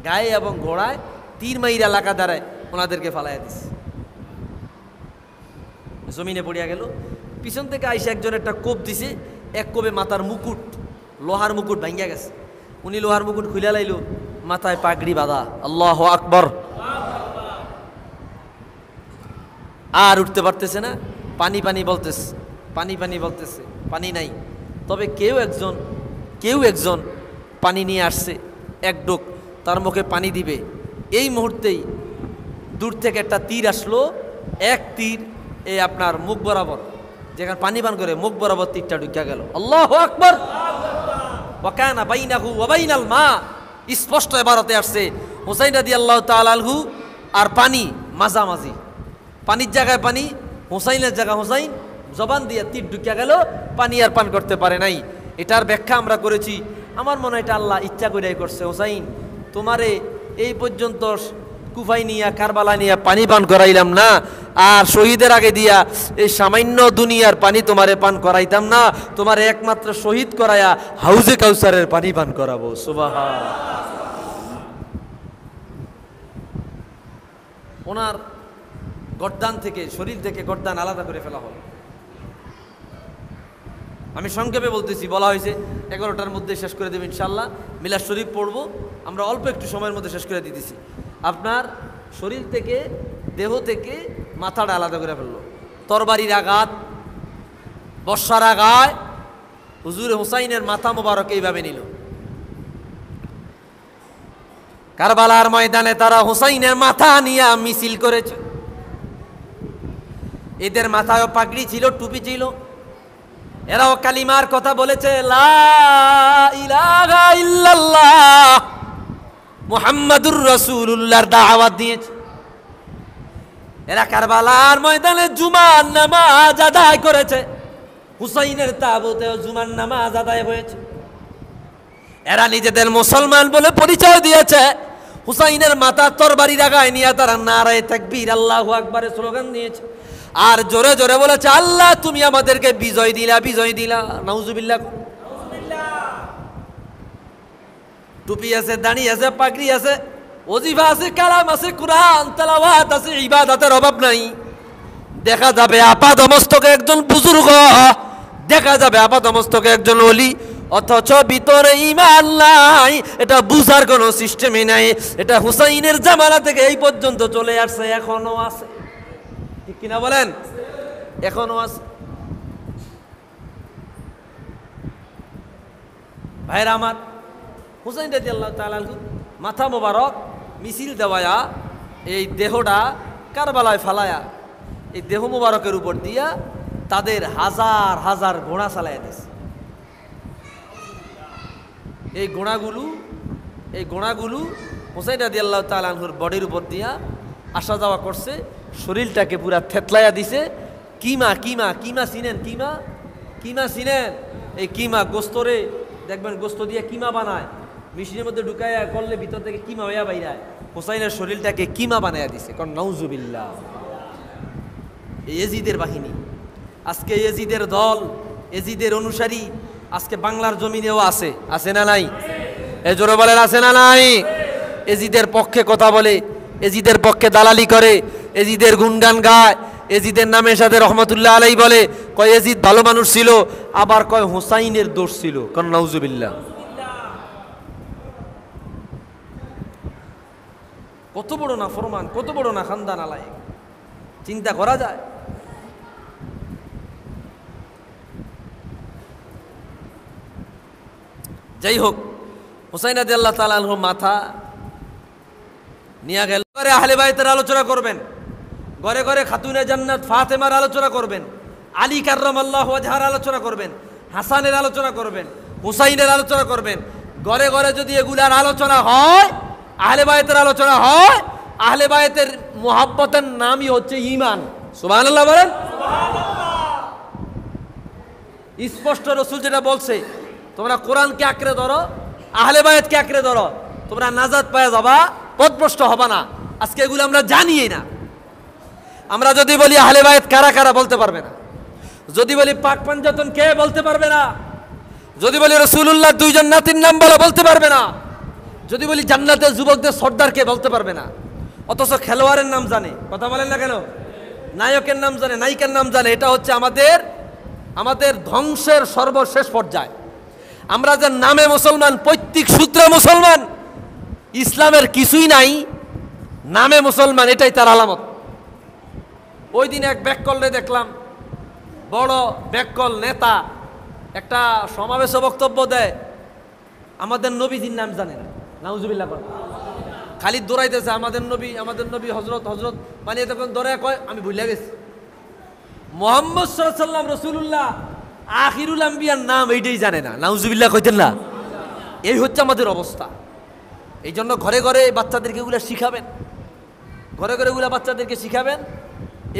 গায়ে এবং ঘোড়ায় তীর মাইরা এলাকা দ্বারায় ওনাদেরকে ফালাইয়া দিছে। জমিনে পড়িয়া গেল। পিছন থেকে আইসা একজন একটা কোপ দিছে, এক কোপে মাথার মুকুট, লোহার মুকুট ভাঙ্গিয়া গেছে। উনি লোহার মুকুট খুলে লাইল, মাথায় পাগড়ি বাঁধা। আল্লাহু আকবার। আর উঠতে পারতেছে না, পানি পানি বলতেছে, পানি পানি বলতেছে, পানি নাই। তবে কেউ একজন পানি নিয়ে আসছে, এক ডোক তার মুখে পানি দিবে। এই মুহূর্তেই দূর থেকে একটা তীর আসলো, এক তীর এই আপনার মুখ বরাবর, যেখানে পানি পান করে মুখ বরাবর তীরটা ঢুকিয়া গেল। আল্লাহু আকবার। ওয়া কানা বাইনাহু ওয়া বাইনাল মা, স্পষ্ট ইবারতে আসছে হুসাইন রাদিয়াল্লাহু তাআলা আনহু আর পানি মাঝামাঝি। পানির জায়গায় পানি, হুসাইনের জায়গা হুসাইন, জবান দিয়ে তীর ঢুকিয়া গেল, পানি আর পান করতে পারে নাই। এটার ব্যাখ্যা আমরা করেছি। আমার মনে হয় এটা আল্লাহ ইচ্ছা করেই করছে। হুসাইন, তোমারে এই পর্যন্ত কুফাই নিয়া, কারবালা নিয়া পানি পান করাইলাম না, আর শহীদের আগে দিয়া এই সামান্য দুনিয়ার পানি তোমারে পান করাইতাম না, তোমারে একমাত্র শহীদ করায়া হাউজে কাউসারের পানি পান করাবো। সুবহানাল্লাহ। ওনার গর্দান থেকে, শরীর থেকে গর্দান আলাদা করে ফেলা হলো। আমি সংক্ষেপে বলতেছি, বলা হয়েছে 11টার মধ্যে শেষ করে দেব ইনশাআল্লাহ। মিলাদ শরীফ পড়বো আমরা, অল্প একটু সময়ের মধ্যে শেষ করে দিতেছি। আপনার শরীর থেকে, দেহ থেকে মাথাটা আলাদা করে ফেললো। তরবারির আঘাত, বর্ষার আঘাত, হুজুর হুসাইনের মাথা মোবারক এইভাবে নিল। কারবালার ময়দানে তারা হুসাইনের মাথা নিয়ে মিছিল করেছে। এদের মাথায়ও পাগড়ি ছিল, টুপি ছিল, এরাও কালিমার কথা বলেছে, লা ইলাহা ইল্লাল্লাহ মুহাম্মাদুর রাসূলুল্লাহর দাওয়াত দিয়েছে। এরা কারবালার ময়দানে জুমার নামাজ আদায় করেছে। হুসাইনের তাবুতেও জুমার নামাজ আদায় হয়েছে। এরা নিজেদের মুসলমান বলে পরিচয় দিয়েছে। হুসাইনের মাথা তরবারির আগায় নিয়ে তারা নারায়ে তাকবীর, আল্লাহু আকবারের স্লোগান দিয়েছে। আর জোরে জোরে বলেছে, আল্লাহ তুমি আমাদেরকে বিজয় দিলা, বিজয় দিলা। নাউজুবিল্লাহ। টুপি আছে, দাড়ি আছে, পাগড়ি আছে, ওজিফা আছে, কালাম আছে, কুরআন তেলাওয়াত আছে, ইবাদতের অভাব নাই। দেখা যাবে আপাদমস্তকে একজন বুজুর্গ, দেখা যাবে আপাদমস্তকে একজন ওলি, অথচ ভিতরে ঈমান নাই। এটা বুঝার কোনো সিস্টেমই নাই। এটা হুসাইনের জামানা থেকে এই পর্যন্ত চলে আসছে, এখনো আছে। ঠিক কিনা বলেন? এখনো আছে। ভাইরা আমার, হুসাইন রাদিয়াল্লাহু তাআলা মাথা মোবারক মিছিল দেওয়া, এই দেহটা কারবালায় ফালায়া, এই দেহ মোবারকের উপর দিয়া তাদের হাজার হাজার ঘোড়া চালাইয়া দিয়েছে। এই ঘোড়াগুলো হুসাইন রাদিয়াল্লাহু তাআলা আনহুর বডির উপর দিয়া আসা যাওয়া করছে, শরীরটাকে পুরা থেতলাইয়া দিছে। কিমা কিমা কিমা চিনেন? কিমা চিনেন? এই কিমা গোস্তরে দেখবেন, গোস্ত দিয়ে কিমা বানায়, মেশিনের মধ্যে ঢুকাইয়া করলে ভিতর থেকে কিমা হইয়া বাইরায়। হুসাইনের শরীরটাকে কিমা বানাইয়া দিছে। কারণ নাউজুবিল্লাহ, এজিদের বাহিনী, আজকে এজিদের দল, এজিদের অনুসারী আজকে বাংলার জমিনেও আছে। আছে না নাই? এ জোরে বলেন, আছে না নাই? এজিদের পক্ষে কথা বলে, এজিদের পক্ষে দালালি করে, এজিদের গুণগান গায়, এজিদের নামের সাথে রহমতুল্লাহ আলাইহি বলে, কয় এজিদ ভালো মানুষ ছিল, আবার কয় হুসাইনের দোষ ছিল। কারণ নাউজুবিল্লাহ। কত বড় না ফরমান, কত বড় না খানদান আলাই, চিন্তা করা যায়? যাই হোক, হুসাইন রাদিয়াল্লাহু তাআলা আনহু মাথা নিয়ে গেল। ঘরে আহলে বাইতের আলোচনা করবেন, ঘরে ঘরে খাতুনে জান্নাত ফাতেমার আলোচনা করবেন, আলী কাররামাল্লাহু ওয়াজহার আলোচনা করবেন, হাসানের আলোচনা করবেন, হুসাইনের আলোচনা করবেন। ঘরে ঘরে যদি এগুলার আলোচনা হয়, আহলে বায়তের আলোচনা হয়, আহলে বায়তের মুহাব্বতের নামই হচ্ছে ঈমান। সুবহানাল্লাহ বলেন। স্পষ্ট রাসূল যেটা বলছে, তোমরা কোরআনকে আঁকড়ে ধরো, আহলে বায়তকে আঁকড়ে ধরো, তোমরা নাজাত পেয়ে যাবা, পথভ্রষ্ট হবা না। আজকে এগুলো আমরা জানিই না। আমরা যদি বলি আহলে বায়ত কারা কারা বলতে পারবে না, যদি বলি পাক পাঞ্জাতন কে বলতে পারবে না, যদি বলি রাসূলুল্লাহ দুইজন নাতির নাম বলতে পারবে না, যদি বলি জান্নাতের যুবকদের সর্দার কে বলতে পারবে না। অথচ খেলোয়াড়ের নাম জানে, কথা বলেন না কেন? নায়কের নাম জানে, নায়িকার নাম জানে। এটা হচ্ছে আমাদের ধ্বংসের সর্বশেষ পর্যায়। আমরা যে নামে মুসলমান, পৈতৃক সূত্রে মুসলমান, ইসলামের কিছুই নাই, নামে মুসলমান, এটাই তার আলামত। ওই দিন এক ব্যাককলে দেখলাম, বড় ব্যাককল নেতা একটা সমাবেশে বক্তব্য দেয়, আমাদের নবীজির নাম জানে না। নাউজুবিল্লাহ। খালি দৌড়াইতেছে আমাদের নবী হজরত হজরত, মানে তখন দৌড়ায় কয় আমি ভুলে গেছি মুহাম্মদ সাল্লাল্লাহু আলাইহি ওয়াসাল্লাম রাসূলুল্লাহ আখিরুল আম্বিয়ার নাম এইটাই জানে না। নাউজুবিল্লাহ কইতেন না? এই হচ্ছে আমাদের অবস্থা। এই জন্য ঘরে ঘরে বাচ্চাদেরকে এগুলো শিখাবেন, ঘরে ঘরে এগুলো বাচ্চাদেরকে শিখাবেন।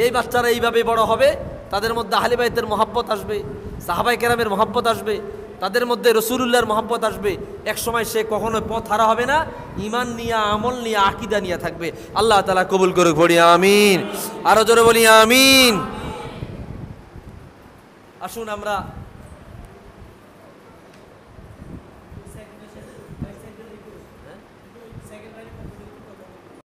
এই বাচ্চারা এইভাবে বড় হবে, তাদের মধ্যে আহলে বাইতের মহব্বত আসবে, সাহাবায়ে কেরামের মহব্বত আসবে, তাদের মধ্যে রাসূলুল্লাহর মহব্বত আসবে। এক সময় সে কখনো পথ হারা হবে না, ঈমান নিয়ে, আমল নিয়ে, আকীদা নিয়ে থাকবে। আল্লাহ তাআলা কবুল করুক, পড়ি আমিন। আরো জোরে বলি আমিন। আসুন আমরা